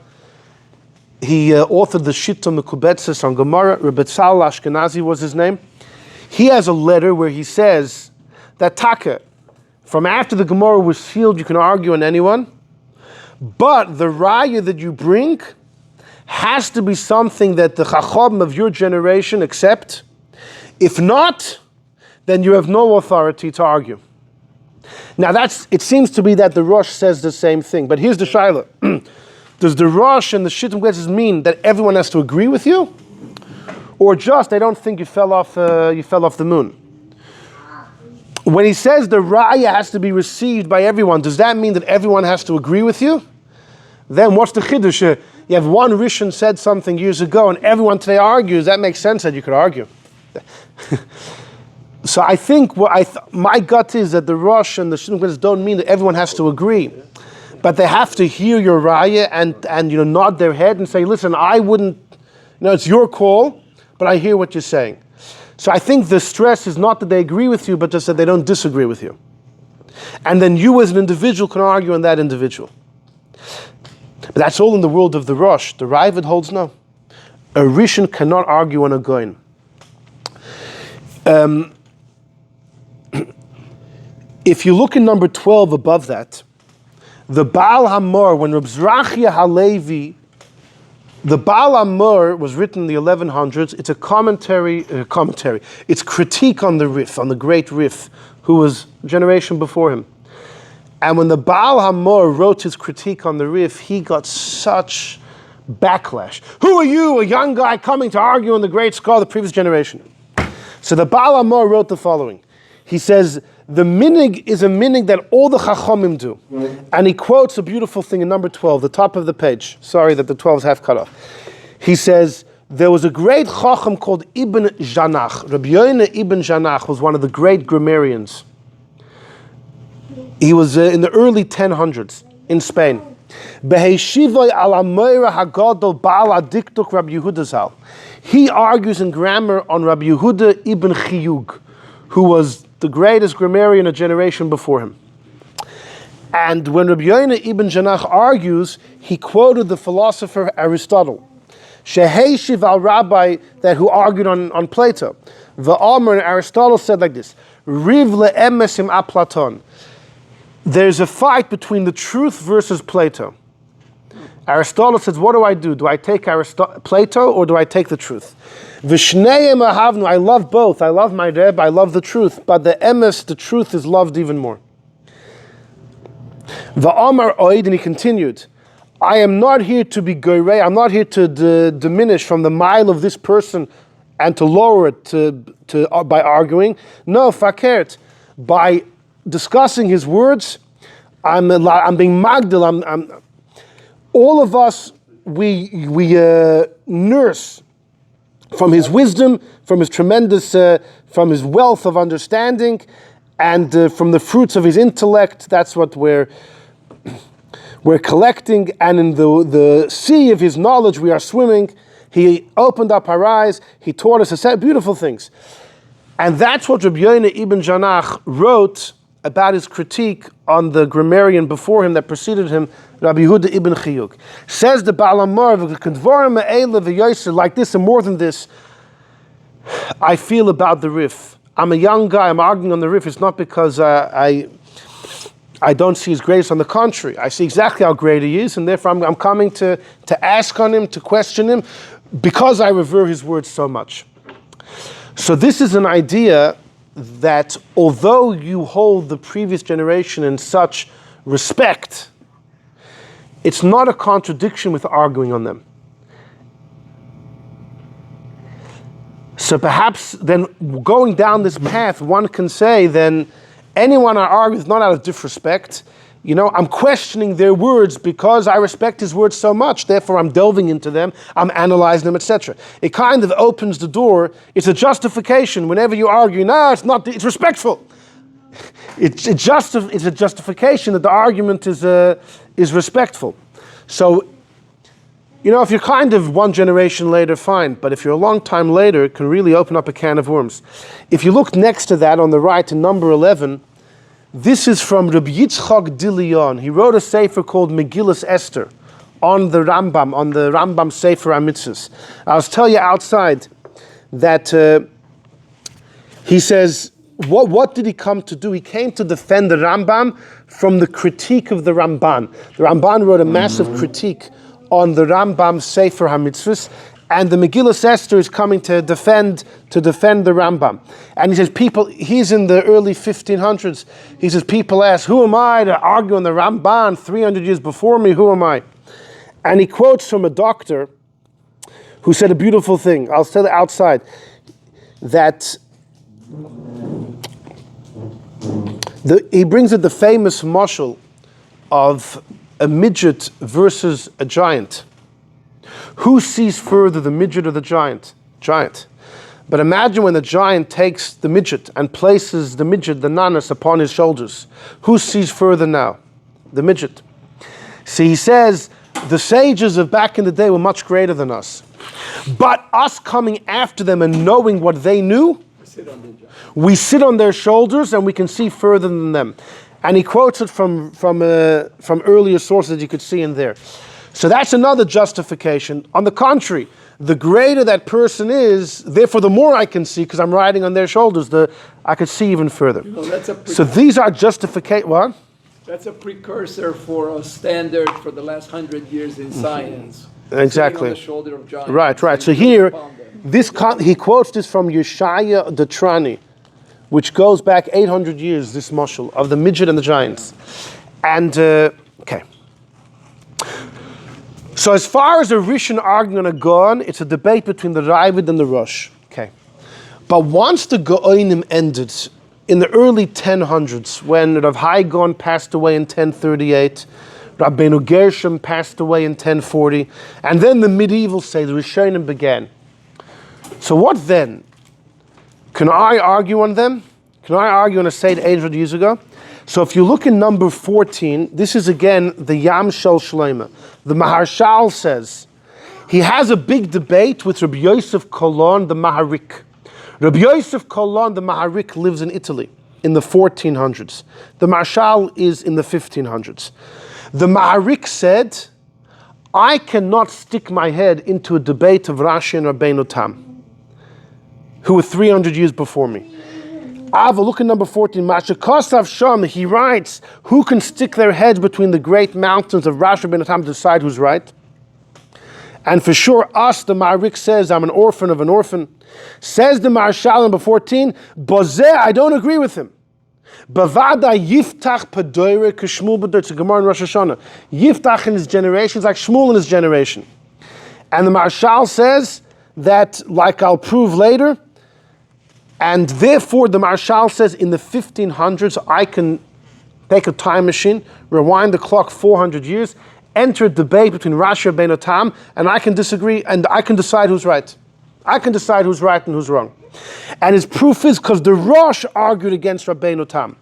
He authored the Shittul Mekubetzes on Gemara. Reb Betzalel Ashkenazi was his name. He has a letter where he says that Taka, from after the Gemara was sealed, you can argue on anyone, but the Raya that you bring has to be something that the Chacham of your generation accept. If not, then you have no authority to argue. Now it seems to be that the Rosh says the same thing, but here's the Shaila. Does the Rosh and the Shittim Gletzes mean that everyone has to agree with you? Or just they don't think you fell off the moon? When he says the Raya has to be received by everyone, does that mean that everyone has to agree with you? Then what's the Chiddush? You have one Rishon said something years ago and everyone today argues. That makes sense that you could argue. So I think my gut is that the Rosh and the Shittim Gletzes don't mean that everyone has to agree. But they have to hear your Raya and nod their head and say, listen, I wouldn't, it's your call, but I hear what you're saying. So I think the stress is not that they agree with you, but just that they don't disagree with you. And then you as an individual can argue on that individual. But that's all in the world of the Rosh. The Ravid holds no. A Rishon cannot argue on a Goin. If you look in number 12 above that, the Baal Hamor, when Reb Zrachia Halevi, the Baal Hamor was written in the 1100s. It's a commentary. It's critique on the Rif, on the great Rif, who was a generation before him. And when the Baal Hamor wrote his critique on the Rif, he got such backlash. Who are you, a young guy coming to argue on the great scholar of the previous generation? So the Baal Hamor wrote the following. He says, the minig is a minig that all the Chachamim do. And he quotes a beautiful thing in number 12, the top of the page. Sorry that the 12 is half cut off. He says, there was a great Chacham called Ibn Janach. Rabbi Yoina Ibn Janach was one of the great grammarians. He was in the early 1000s in Spain. He argues in grammar on Rabbi Yehuda Ibn Chiyug, who was the greatest grammarian a generation before him. And when Rabbi Yoina Ibn Janach argues, he quoted the philosopher Aristotle, Sheheshiv al Rabbi, that who argued on Plato. The Amr and Aristotle said like this: Riv le'emesim a Platon. There's a fight between the truth versus Plato. Aristotle says, what do? Do I take Plato or do I take the truth? V'shneihem ahavnu, I love both. I love my Rebbe, I love the truth, but the emes, the truth, is loved even more. V'amar oid, and he continued, I am not here to be goyrei, I'm not here to diminish from the mile of this person and to lower it by arguing. No, fakert, by discussing his words, I'm being magdal. All of us, we nurse from his wisdom, from his tremendous, from his wealth of understanding, and from the fruits of his intellect. That's what we're collecting, and in the sea of his knowledge we are swimming. He opened up our eyes. He taught us beautiful things. And that's what Rabbi Yoina Ibn Janach wrote about his critique on the grammarian before him that preceded him, Rabbi Yehuda Ibn Chiyuk. Says the Baal HaMaor, like this and more than this, I feel about the Rif. I'm a young guy, I'm arguing on the Rif. It's not because I don't see his greatness. On the contrary, I see exactly how great he is, and therefore I'm coming to ask on him, to question him, because I revere his words so much. So this is an idea that although you hold the previous generation in such respect, it's not a contradiction with arguing on them. So perhaps then going down this path, one can say then anyone I argue with, not out of disrespect, I'm questioning their words because I respect his words so much, therefore I'm delving into them, I'm analyzing them, etc. It kind of opens the door. It's a justification. Whenever you argue, it's not, it's respectful. It's a justification that the argument is respectful. So, if you're kind of one generation later, fine, but if you're a long time later, it can really open up a can of worms. If you look next to that on the right in number 11, this is from Rabbi Yitzchak Dilion. He wrote a sefer called Megillas Esther on the Rambam Sefer HaMitzvos. I'll tell you outside that he says, what did he come to do? He came to defend the Rambam from the critique of the Ramban. The Ramban wrote a massive critique on the Rambam Sefer HaMitzvos, and the Megillas Esther is coming to defend the Rambam. And he says, he's in the early 1500s. He says, people ask, who am I to argue on the Ramban 300 years before me? Who am I? And he quotes from a doctor who said a beautiful thing. I'll tell you outside that he brings it the famous mashal of a midget versus a giant. Who sees further, the midget or the giant? Giant. But imagine when the giant takes the midget and places the midget, the nanas, upon his shoulders. Who sees further now? The midget. See, he says, the sages of back in the day were much greater than us. But us coming after them and knowing what they knew, we sit on their shoulders and we can see further than them. And he quotes it from earlier sources that you could see in there. So that's another justification. On the contrary, the greater that person is, therefore the more I can see, because I'm riding on their shoulders, I could see even further. So these are justification. What? That's a precursor for a standard for the last 100 years in science. Exactly. On the shoulder of giants. Right. So here, he quotes this from Yeshaya Detrani, which goes back 800 years, this mashal of the midget and the giants. And, okay. So as far as a Rishon arguing on a Gaon, it's a debate between the Ravid and the Rosh. Okay. But once the Gaonim ended, in the early 1000s, when Rav Hai Gaon passed away in 1038, Rabbeinu Gershom passed away in 1040, and then the medieval say, the Rishonim began. So what then? Can I argue on them? Can I argue on a Seder 800 years ago? So if you look in number 14, this is again the Yam Shel Shloima. The Maharal says, he has a big debate with Rabbi Yosef Kolon, the Maharik. Rabbi Yosef Kolon, the Maharik, lives in Italy in the 1400s. The Maharal is in the 1500s. The Maharik said, I cannot stick my head into a debate of Rashi and Rabbeinu Tam, who were 300 years before me. Ava, look at number 14. Mashakasav Sham, he writes, who can stick their heads between the great mountains of Rashi and Rabbeinu Tam to decide who's right? And for sure, us, the Ma'arik says, I'm an orphan of an orphan. Says the Maharal number 14, Bozeh, I don't agree with him. Bavada Yiftach Padoire Kishmul B'Dor. It's a Gemara in Rosh Hashanah. Yiftach in his generation is like Shmuel in his generation. And the Maharal says that, like I'll prove later, and therefore the Maharal says in the 1500s I can take a time machine, rewind the clock 400 years, enter a debate between Rashi and Rabbeinu Tam, and I can disagree and I can decide who's right. I can decide who's right and who's wrong. And his proof is because the Rosh argued against Rabbeinu Tam.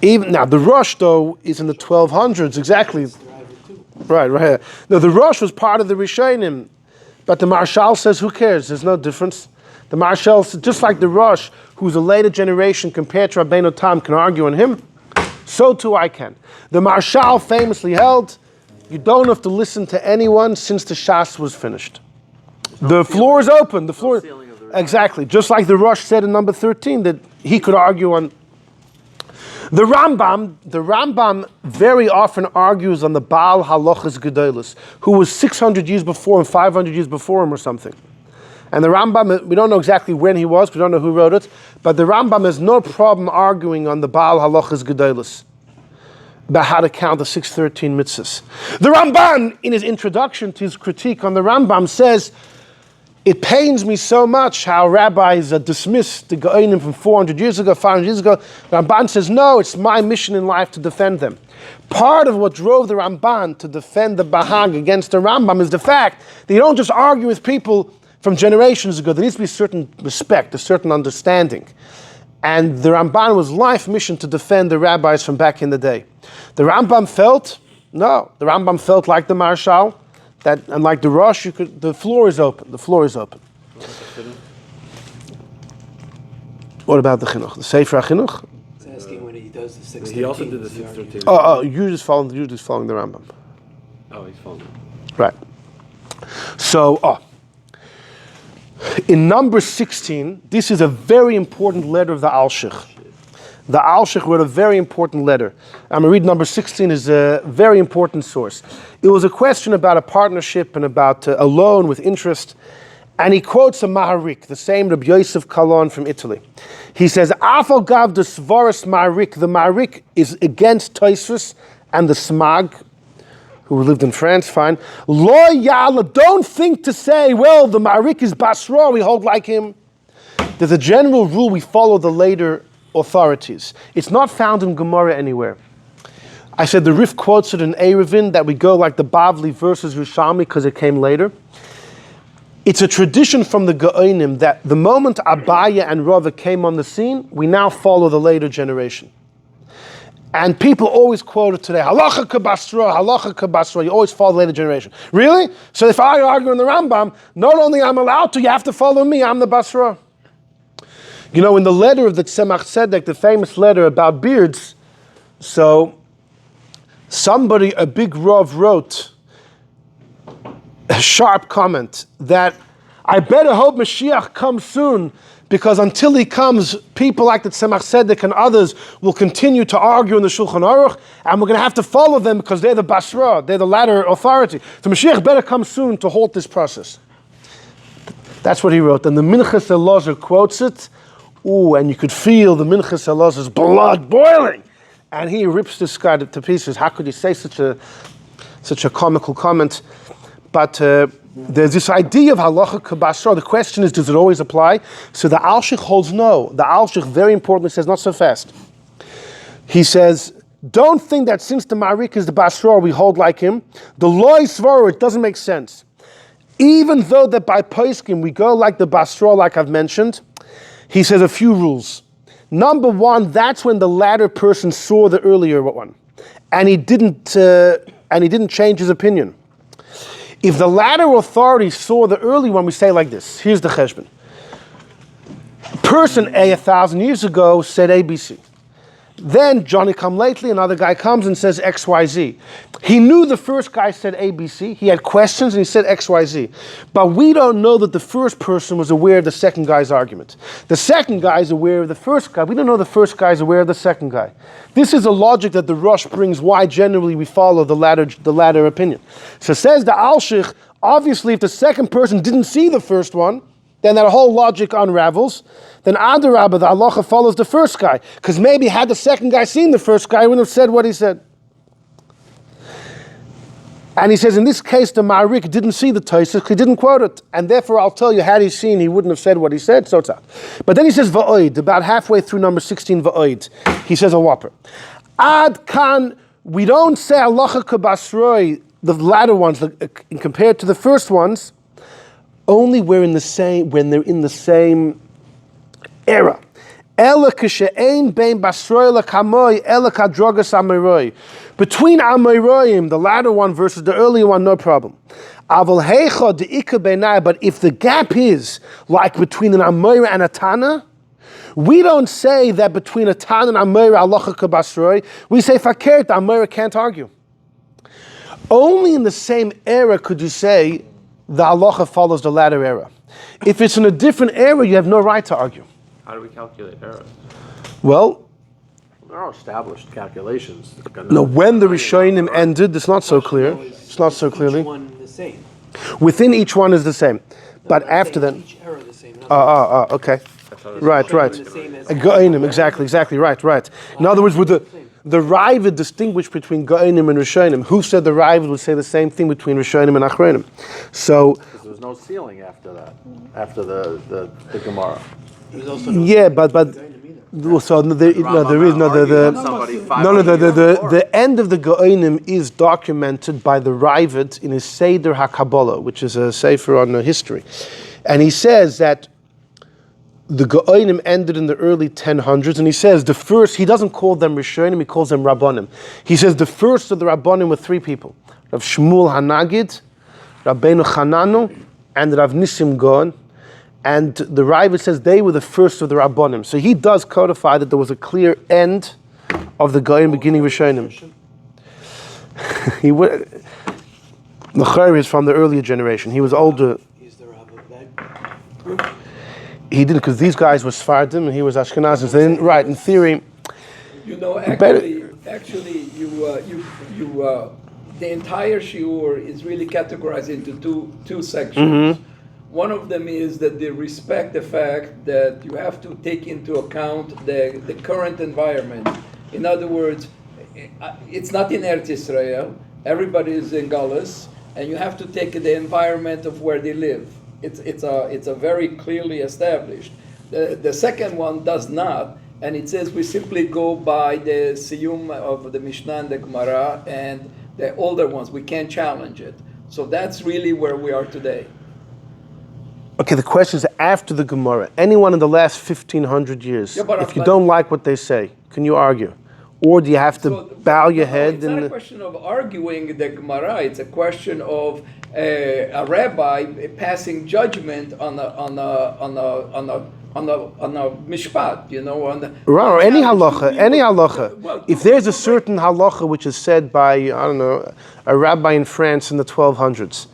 Even now, the Rosh though is in the 1200s exactly. Right. No, the Rosh was part of the Rishonim, but the Maharal says, who cares? There's no difference. The Maharal says, just like the Rosh, who's a later generation compared to Rabbeinu Tam, can argue on him, so too I can. The Maharal famously held, you don't have to listen to anyone since the Shas was finished. The floor is open. The floor, exactly. Just like the Rosh said in number 13 that he could argue on. The Rambam very often argues on the Baal Halachas Gedolos, who was 600 years before and 500 years before him or something. And the Rambam, we don't know exactly when he was, we don't know who wrote it, but the Rambam has no problem arguing on the Baal Halachas Gedolos about how to count the 613 mitzvahs. The Ramban, in his introduction to his critique on the Rambam, says, it pains me so much how rabbis dismissed the Gaonim from 400 years ago, 500 years ago. The Ramban says, no, it's my mission in life to defend them. Part of what drove the Ramban to defend the Bahag against the Rambam is the fact that you don't just argue with people from generations ago. There needs to be a certain respect, a certain understanding. And the Ramban was life mission to defend the rabbis from back in the day. The Rambam felt like the Maharal, that, and like the Rosh, the floor is open. The floor is open. What about the Chinuch? The Sefer HaChinuch? He's asking when he does the 613. He also did the 613. Oh, you're just following the Rambam. Oh, he's following. Right. So, in number 16, this is a very important letter of the Alshich. The Alshich wrote a very important letter. I'm going to read number 16 is a very important source. It was a question about a partnership and about a loan with interest. And he quotes a Maharik, the same Rabbi Yosef Kalon from Italy. He says, Afal Gav the Svaras Maharik. The Maharik is against Tosfos and the Smag, who lived in France, fine. Lo Yala, don't think to say, well, the Maharik is Basra, we hold like him. There's a general rule, we follow the later authorities. It's not found in Gemara anywhere. I said the Rif quotes it in Erevin that we go like the Bavli versus Rishonim because it came later. It's a tradition from the Gaonim that the moment Abaya and Rava came on the scene, we now follow the later generation. And people always quote it today, halacha kabasra, you always follow the later generation. Really? So if I argue in the Rambam, not only I'm allowed to, you have to follow me, I'm the Basra. You know, in the letter of the Tzemach Tzedek, the famous letter about beards, so somebody, a big Rav, wrote a sharp comment that I better hope Mashiach comes soon, because until he comes, people like the Tzemach Tzedek and others will continue to argue in the Shulchan Aruch, and we're going to have to follow them because they're the Basra, they're the latter authority. So Mashiach better come soon to halt this process. That's what he wrote. And the Minchas Elazar quotes it. Ooh, and you could feel the Minchas Elazar's blood boiling. And he rips this guy to pieces. How could you say such a comical comment? But there's this idea of halacha kabasra. The question is, does it always apply? So the Alshich holds no. The Alshich very importantly says, not so fast. He says, don't think that since the Maharik is the Basra, we hold like him. The Loi Svara, it doesn't make sense. Even though that by Poskim we go like the Basra, like I've mentioned, he says a few rules. Number one, that's when the latter person saw the earlier one, and he didn't change his opinion. If the latter authority saw the early one, we say like this. Here's the cheshbon. Person A 1,000 years ago said ABC. Then Johnny come lately, another guy comes and says XYZ. He knew the first guy said ABC. He had questions and he said XYZ. But we don't know that the first person was aware of the second guy's argument. The second guy is aware of the first guy. We don't know the first guy is aware of the second guy. This is a logic that the Rosh brings why generally we follow the latter opinion. So says the Alshich, Obviously, if the second person didn't see the first one, then that whole logic unravels. Then Adarabba, the halacha follows the first guy. Because maybe had the second guy seen the first guy, he wouldn't have said what he said. And he says, in this case, the Ma'arik didn't see the Tosafos, he didn't quote it. And therefore, I'll tell you, had he seen, he wouldn't have said what he said, so it's out. But then he says, Va'oid, about halfway through number 16, Va'oid. He says a whopper. Ad kan, we don't say halacha kabasroi, the latter ones, compared to the first ones, only when they're in the same era. Between Amoraim, the latter one versus the earlier one, no problem. But if the gap is like between an Amoraim and a Tana, we don't say that between a Tana and Amoraim, halacha kabasroi. We say fakert, the Amoraim can't argue. Only in the same era could you say the halacha follows the latter era. If it's in a different era, you have no right to argue. How do we calculate errors? Well, There are established calculations. no, when the Rishonim ended, it's not so clear. It's not so clearly. Each one the same. Within each one is the same. But Not after saying that, each era the same. okay. It's Right. the same as- Go'inim, exactly, right. In other words, with the Ravid distinguished between Go'inim and Rishonim. Who said the Ravid would say the same thing between Rishonim and Achronim? So, Because there was no ceiling after that, after the Gemara. There's also no yeah, but so there is the end of the Go'inim is documented by the Ravid in his Seder HaKabbalah, which is a sefer on history, and he says that the Go'inim ended in the early 1000s, and he says the first, he doesn't call them Rishonim, he calls them Rabbanim. He says the first of the Rabbanim were three people: Rav Shmuel Hanagid, Rabbeinu Chananu, and Rav Nisim Gaon. And the Ravid says they were the first of the Rabbanim. So he does codify that there was a clear end of the Goyim beginning Rishonim. The Chari is from the earlier generation. He was older. He's the Rav of that group. He didn't, because these guys were Sfardim and he was Ashkenazim. So they didn't, right, in theory. You know, actually, the entire shiur is really categorized into two sections. One of them is that they respect the fact that you have to take into account the current environment. In other words, it's not in Eretz Israel. Everybody is in Galus, and you have to take the environment of where they live. It's a very clearly established. The second one does not, and it says we simply go by the siyum of the Mishna and the Gemara and the older ones. We can't challenge it. So that's really where we are today. Okay, the question is after the Gemara. Anyone in the last 1,500 years, if you don't like what they say, can you argue? Or do you have to bow your head? It's not a question of arguing the Gemara. It's a question of a rabbi passing judgment on a mishpat, you know, on the Or any halacha. Well, If there's a certain halacha which is said by, I don't know, a rabbi in France in the 1200s,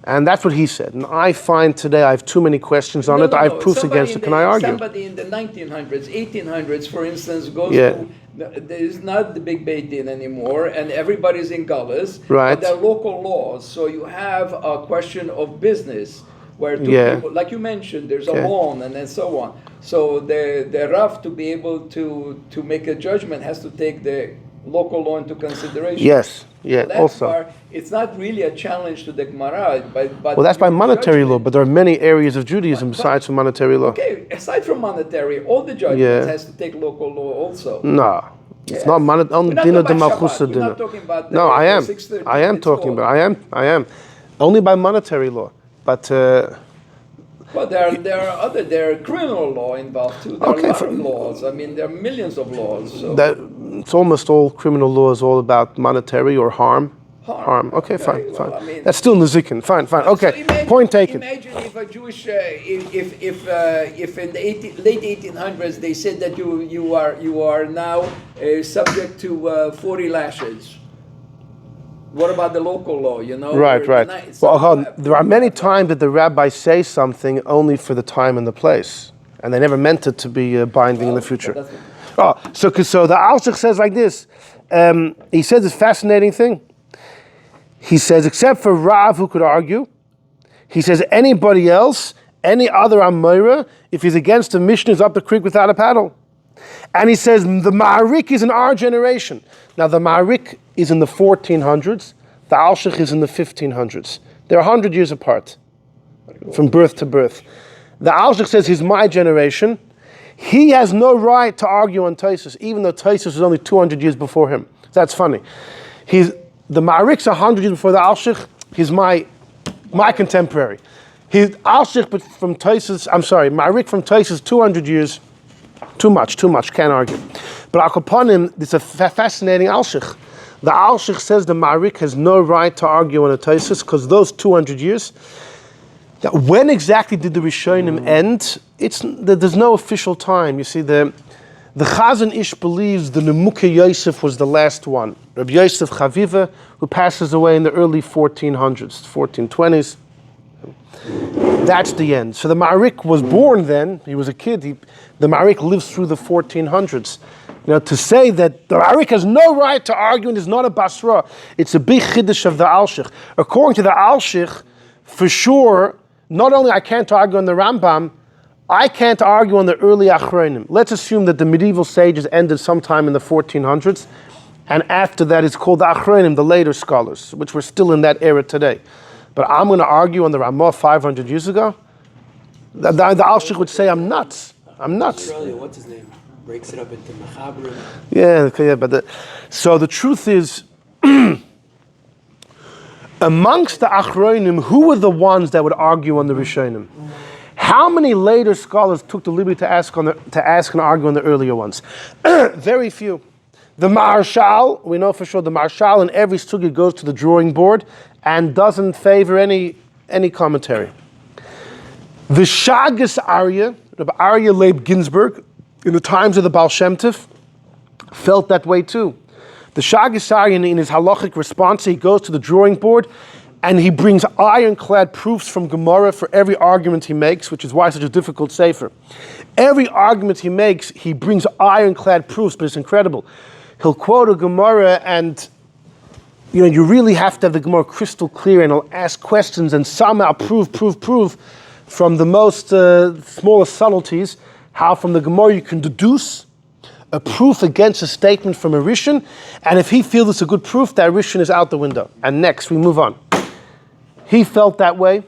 and that's what he said, and I find today I have too many questions on it, I have proofs against it, can I argue? Somebody in the 1900s, 1800s, for instance, goes Yeah. to, there is not the big Beit Din anymore, and everybody's in Galus, Right. but there are local laws, so you have a question of business, where two people, like you mentioned, there's a loan and then so on. So the Rav, to be able to make a judgment, has to take the local law into consideration. Yes, So that's also. why it's not really a challenge to the Gemara, but Well, that's by your monetary law, judgment- but there are many areas of Judaism besides from monetary law. Okay, aside from monetary, all the judgments has to take local law also. No, it's not monetary. Only We're not dinner talking de about malchusa Shabbat. We're dinner. not talking about No, the I am. 6:30 I am talking about. I am. Only by monetary law, but. Well, there are criminal law involved too. There are a lot of laws. I mean, there are millions of laws. So. That it's almost all criminal law is all about monetary or harm. Harm. Okay, fine. Well, I mean, That's still Nezikin. Fine. so Okay, imagine, point taken. Imagine if a Jewish, if in the late 1800s they said that you are now subject to 40 lashes. What about the local law? You know. Right. Well, there are many times that the rabbis say something only for the time and the place, and they never meant it to be binding in the future. So the Alshich says like this. He says this fascinating thing. He says, except for Rav who could argue, He says anybody else, any other Amoraim, if he's against the Mishna, is up the creek without a paddle. And he says the Ma'arik is in our generation. Now the Ma'arik is in the 1400s, the Alshich is in the 1500s. They're 100 years apart, from birth to birth. The Alshich says he's my generation. He has no right to argue on Taisus, even though Taisus was only 200 years before him. That's funny. The Ma'arik's 100 years before the Alshich. He's my contemporary. He's Alshich, but from Taisus, Ma'arik from Taisus, 200 years. Too much, can't argue. But Akoponim, it's a fascinating Alshich. The Alshich says the Ma'arik has no right to argue on a Taisus because those 200 years. Now, when exactly did the Rishonim end? There's no official time. You see, the Chazon Ish believes the Nemuke Yosef was the last one. Rabbi Yosef Chaviva, who passes away in the early 1400s, 1420s. That's the end. So the Ma'arik was born then. He was a kid. The Ma'arik lives through the 1400s. Now, to say that the Ma'arik has no right to argue and is not a Basra, it's a big chiddush of the Alshich. According to the Alshich, for sure, not only I can't argue on the Rambam, I can't argue on the early Achronim. Let's assume that the medieval sages ended sometime in the 1400s, and after that it's called the Achronim, the later scholars, which were still in that era today. But I'm going to argue on the Ramah 500 years ago? The Alshich would say I'm nuts. Australia, what's his name? Breaks it up into Maharal. Yeah, but so the truth is, amongst the Achronim, who were the ones that would argue on the Rishonim? How many later scholars took the liberty to ask and argue on the earlier ones? Very few. The Maharal, we know for sure the Maharal in every sugya goes to the drawing board and doesn't favor any commentary. The Shagas Arya, Rabbi Arya Leib Ginsburg, in the times of the Baal Shem Tov, felt that way too. The Shagas Arya, in his halachic response, he goes to the drawing board and he brings ironclad proofs from Gemara for every argument he makes, which is why it's such a difficult sefer. Every argument he makes, he brings ironclad proofs, but it's incredible. He'll quote a Gemara and you really have to have the Gemara crystal clear, and he'll ask questions and somehow prove from the most smallest subtleties how from the Gemara you can deduce a proof against a statement from a Rishon, and if he feels it's a good proof, that Rishon is out the window. And next, we move on. He felt that way.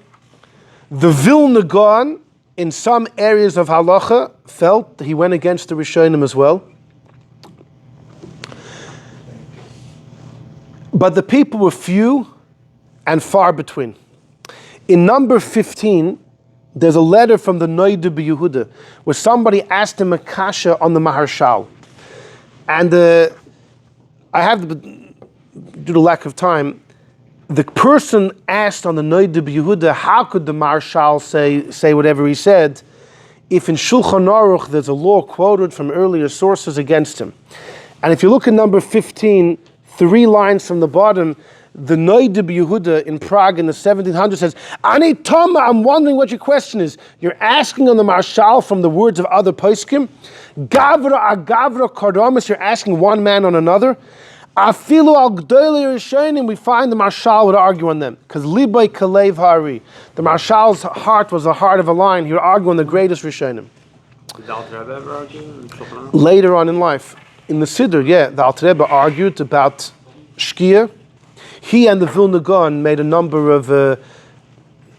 The Vilna Gaon, in some areas of halacha, felt he went against the Rishonim as well. But the people were few and far between. In number 15, there's a letter from the Noida B'Yehuda where somebody asked him a kasha on the Maharshal. And I have to, due to lack of time, the person asked on the Noida B'Yehuda, how could the Maharshal say whatever he said if in Shulchan Aruch there's a law quoted from earlier sources against him? And if you look at number 15, 3 lines from the bottom, the Noida B'Yehuda in Prague in the 1700s says, Ani Toma, I'm wondering what your question is. You're asking on the Maharshal from the words of other poskim. Gavra agavra kardomis, you're asking one man on another. Afilu al gdolei rishonim, we find the Maharshal would argue on them. Because libay kalev hari, the Maharshal's heart was the heart of a lion. He would argue on the greatest rishonim. Did the Alter Rebbe ever argue? Later on in life. In the Siddur, the Alter Rebbe argued about Shkia. He and the Vilna Gaon made a number of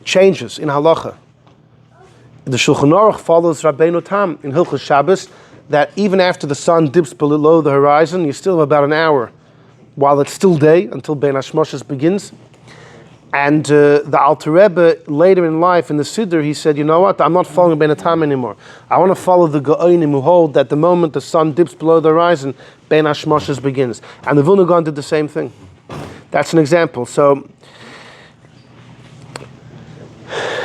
changes in halacha. The Shulchan Aruch follows Rabbeinu Tam in Hilchos Shabbos that even after the sun dips below the horizon, you still have about an hour while it's still day until Ben Hashmoshes begins. And the Alter Rebbe later in life in the Siddur, he said, you know what, I'm not following Ben Tam anymore. I want to follow the Gaonim who hold that the moment the sun dips below the horizon, Ben Hashmoshes begins. And the Vilna Gaon did the same thing. That's an example. So,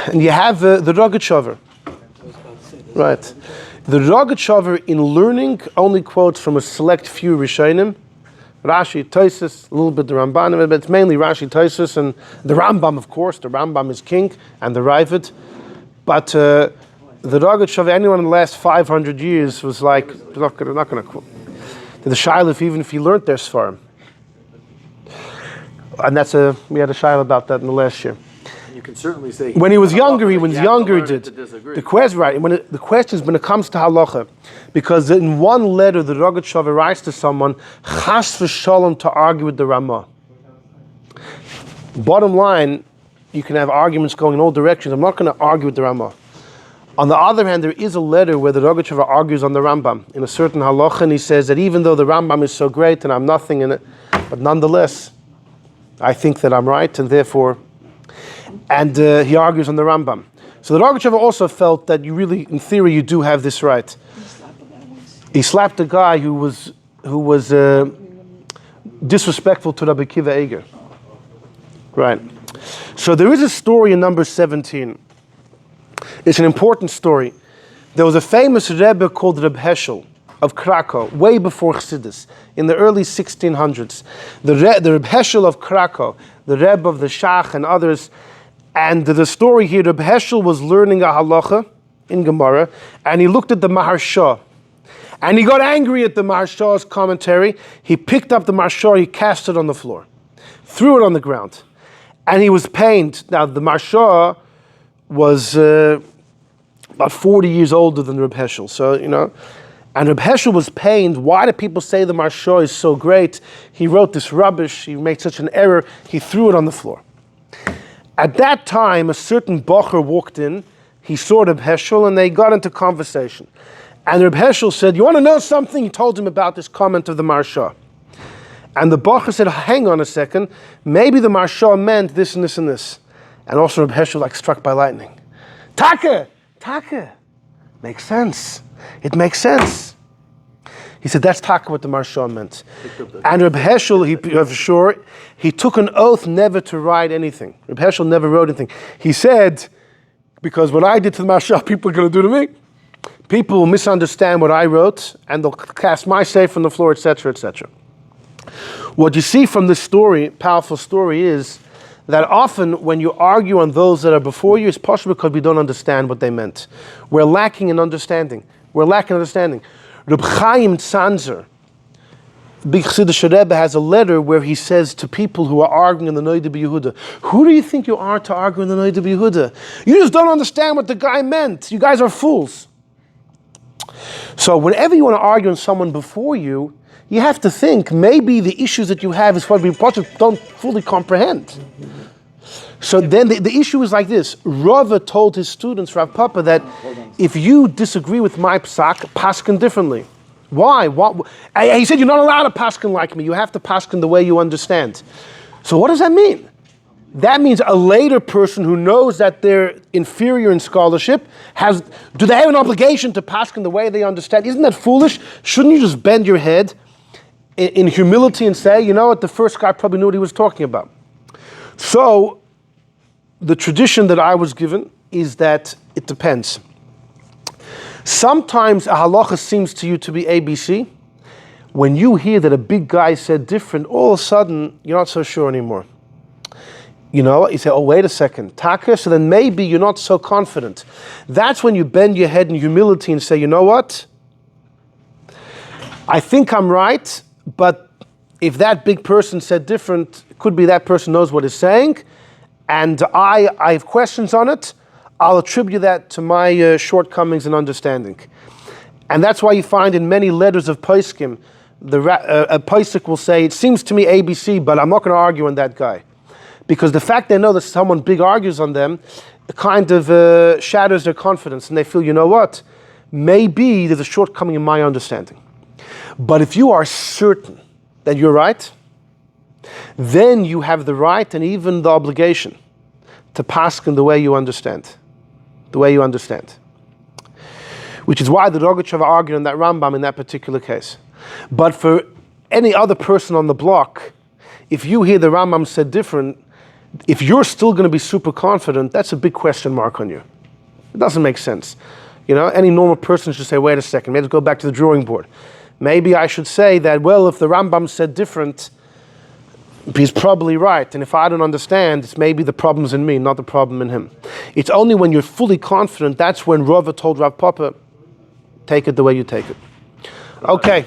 and you have the Rogachover. Right. The Rogachover in learning only quotes from a select few Rishonim. Rashi, Tosfos, a little bit the Ramban, but it's mainly Rashi, Tosfos, and the Rambam, of course. The Rambam is king, and the Ravid. But the Rogachover, anyone in the last 500 years was like, not going to quote. The Shailif, even if he learned their Sfarim. And we had a shaila about that in the last year. You can certainly say when he was younger, he you was have to younger. He learn did to disagree. the question right. The question is when it comes to halacha, because in one letter the Rogatchover writes to someone, chas v'shalom, to argue with the Ramah. Bottom line, you can have arguments going in all directions. I'm not going to argue with the Ramah. On the other hand, there is a letter where the Rogatchover argues on the Rambam in a certain halacha, and he says that even though the Rambam is so great and I'm nothing in it, but nonetheless, I think that I'm right, and therefore, and he argues on the Rambam. So the Rogatchover also felt that you really, in theory, you do have this right. He slapped a guy who was disrespectful to Rabbi Akiva Eiger. Right. So there is a story in number 17. It's an important story. There was a famous Rebbe called Reb Heschel of Krakow, way before Chassidus, in the early 1600s. The Reb Heschel of Krakow, the Rebbe of the Shach and others. And the story here, Reb Heschel was learning a halacha in Gemara, and he looked at the Maharsha. And he got angry at the Maharsha's commentary. He picked up the Maharsha, he cast it on the floor, threw it on the ground. And he was pained. Now, the Maharsha was about 40 years older than Reb Heschel. So, and Reb Heschel was pained. Why do people say the Maharsha is so great? He wrote this rubbish. He made such an error. He threw it on the floor. At that time, a certain Bocher walked in. He saw Reb Heschel, and they got into conversation. And Reb Heschel said, "You want to know something?" He told him about this comment of the Maharsha. And the Bocher said, "Hang on a second. Maybe the Maharsha meant this and this and this." And also Reb Heschel, like struck by lightning. Taka! Makes sense. It makes sense. He said, that's Taka what the Maharsha meant. And Reb Heschel, he took an oath never to write anything. Reb Heschel never wrote anything. He said, because what I did to the Maharsha, people are going to do to me. People will misunderstand what I wrote, and they'll cast my safe on the floor, etc., etc. What you see from this story, powerful story, is that often when you argue on those that are before you, it's possible because we don't understand what they meant. We're lacking in understanding. Reb Chaim Tzanzer, big Chassidish Rebbe, has a letter where he says to people who are arguing in the Noida B'Yehuda, who do you think you are to argue in the Noida B'Yehuda? You just don't understand what the guy meant. You guys are fools. So whenever you want to argue on someone before you, you have to think maybe the issues that you have is what we don't fully comprehend. So then the issue is like this. Rava told his students, Rav Papa, that if you disagree with my psak, paskin differently. Why? He said, you're not allowed to paskin like me. You have to paskin the way you understand. So what does that mean? That means a later person who knows that they're inferior in scholarship do they have an obligation to paskin the way they understand? Isn't that foolish? Shouldn't you just bend your head in humility and say, you know what, the first guy probably knew what he was talking about. So, the tradition that I was given is that it depends. Sometimes a halacha seems to you to be ABC. When you hear that a big guy said different, all of a sudden, you're not so sure anymore. You say, oh, wait a second, Taka, so then maybe you're not so confident. That's when you bend your head in humility and say, you know what? I think I'm right, but if that big person said different, it could be that person knows what he's saying, and I have questions on it, I'll attribute that to my shortcomings in understanding. And that's why you find in many letters of Poskim, a Posik will say, it seems to me ABC, but I'm not going to argue on that guy. Because the fact they know that someone big argues on them kind of shatters their confidence, and they feel, you know what, maybe there's a shortcoming in my understanding. But if you are certain that you're right, then you have the right and even the obligation to paskin the way you understand. The way you understand. Which is why the Rogatchover argued on that Rambam in that particular case. But for any other person on the block, if you hear the Rambam said different, if you're still going to be super confident, that's a big question mark on you. It doesn't make sense. Any normal person should say, wait a second, maybe go back to the drawing board. Maybe I should say that, well, if the Rambam said different, he's probably right. And if I don't understand, it's maybe the problem's in me, not the problem in him. It's only when you're fully confident, that's when Rava told Rav Papa, take it the way you take it. Okay.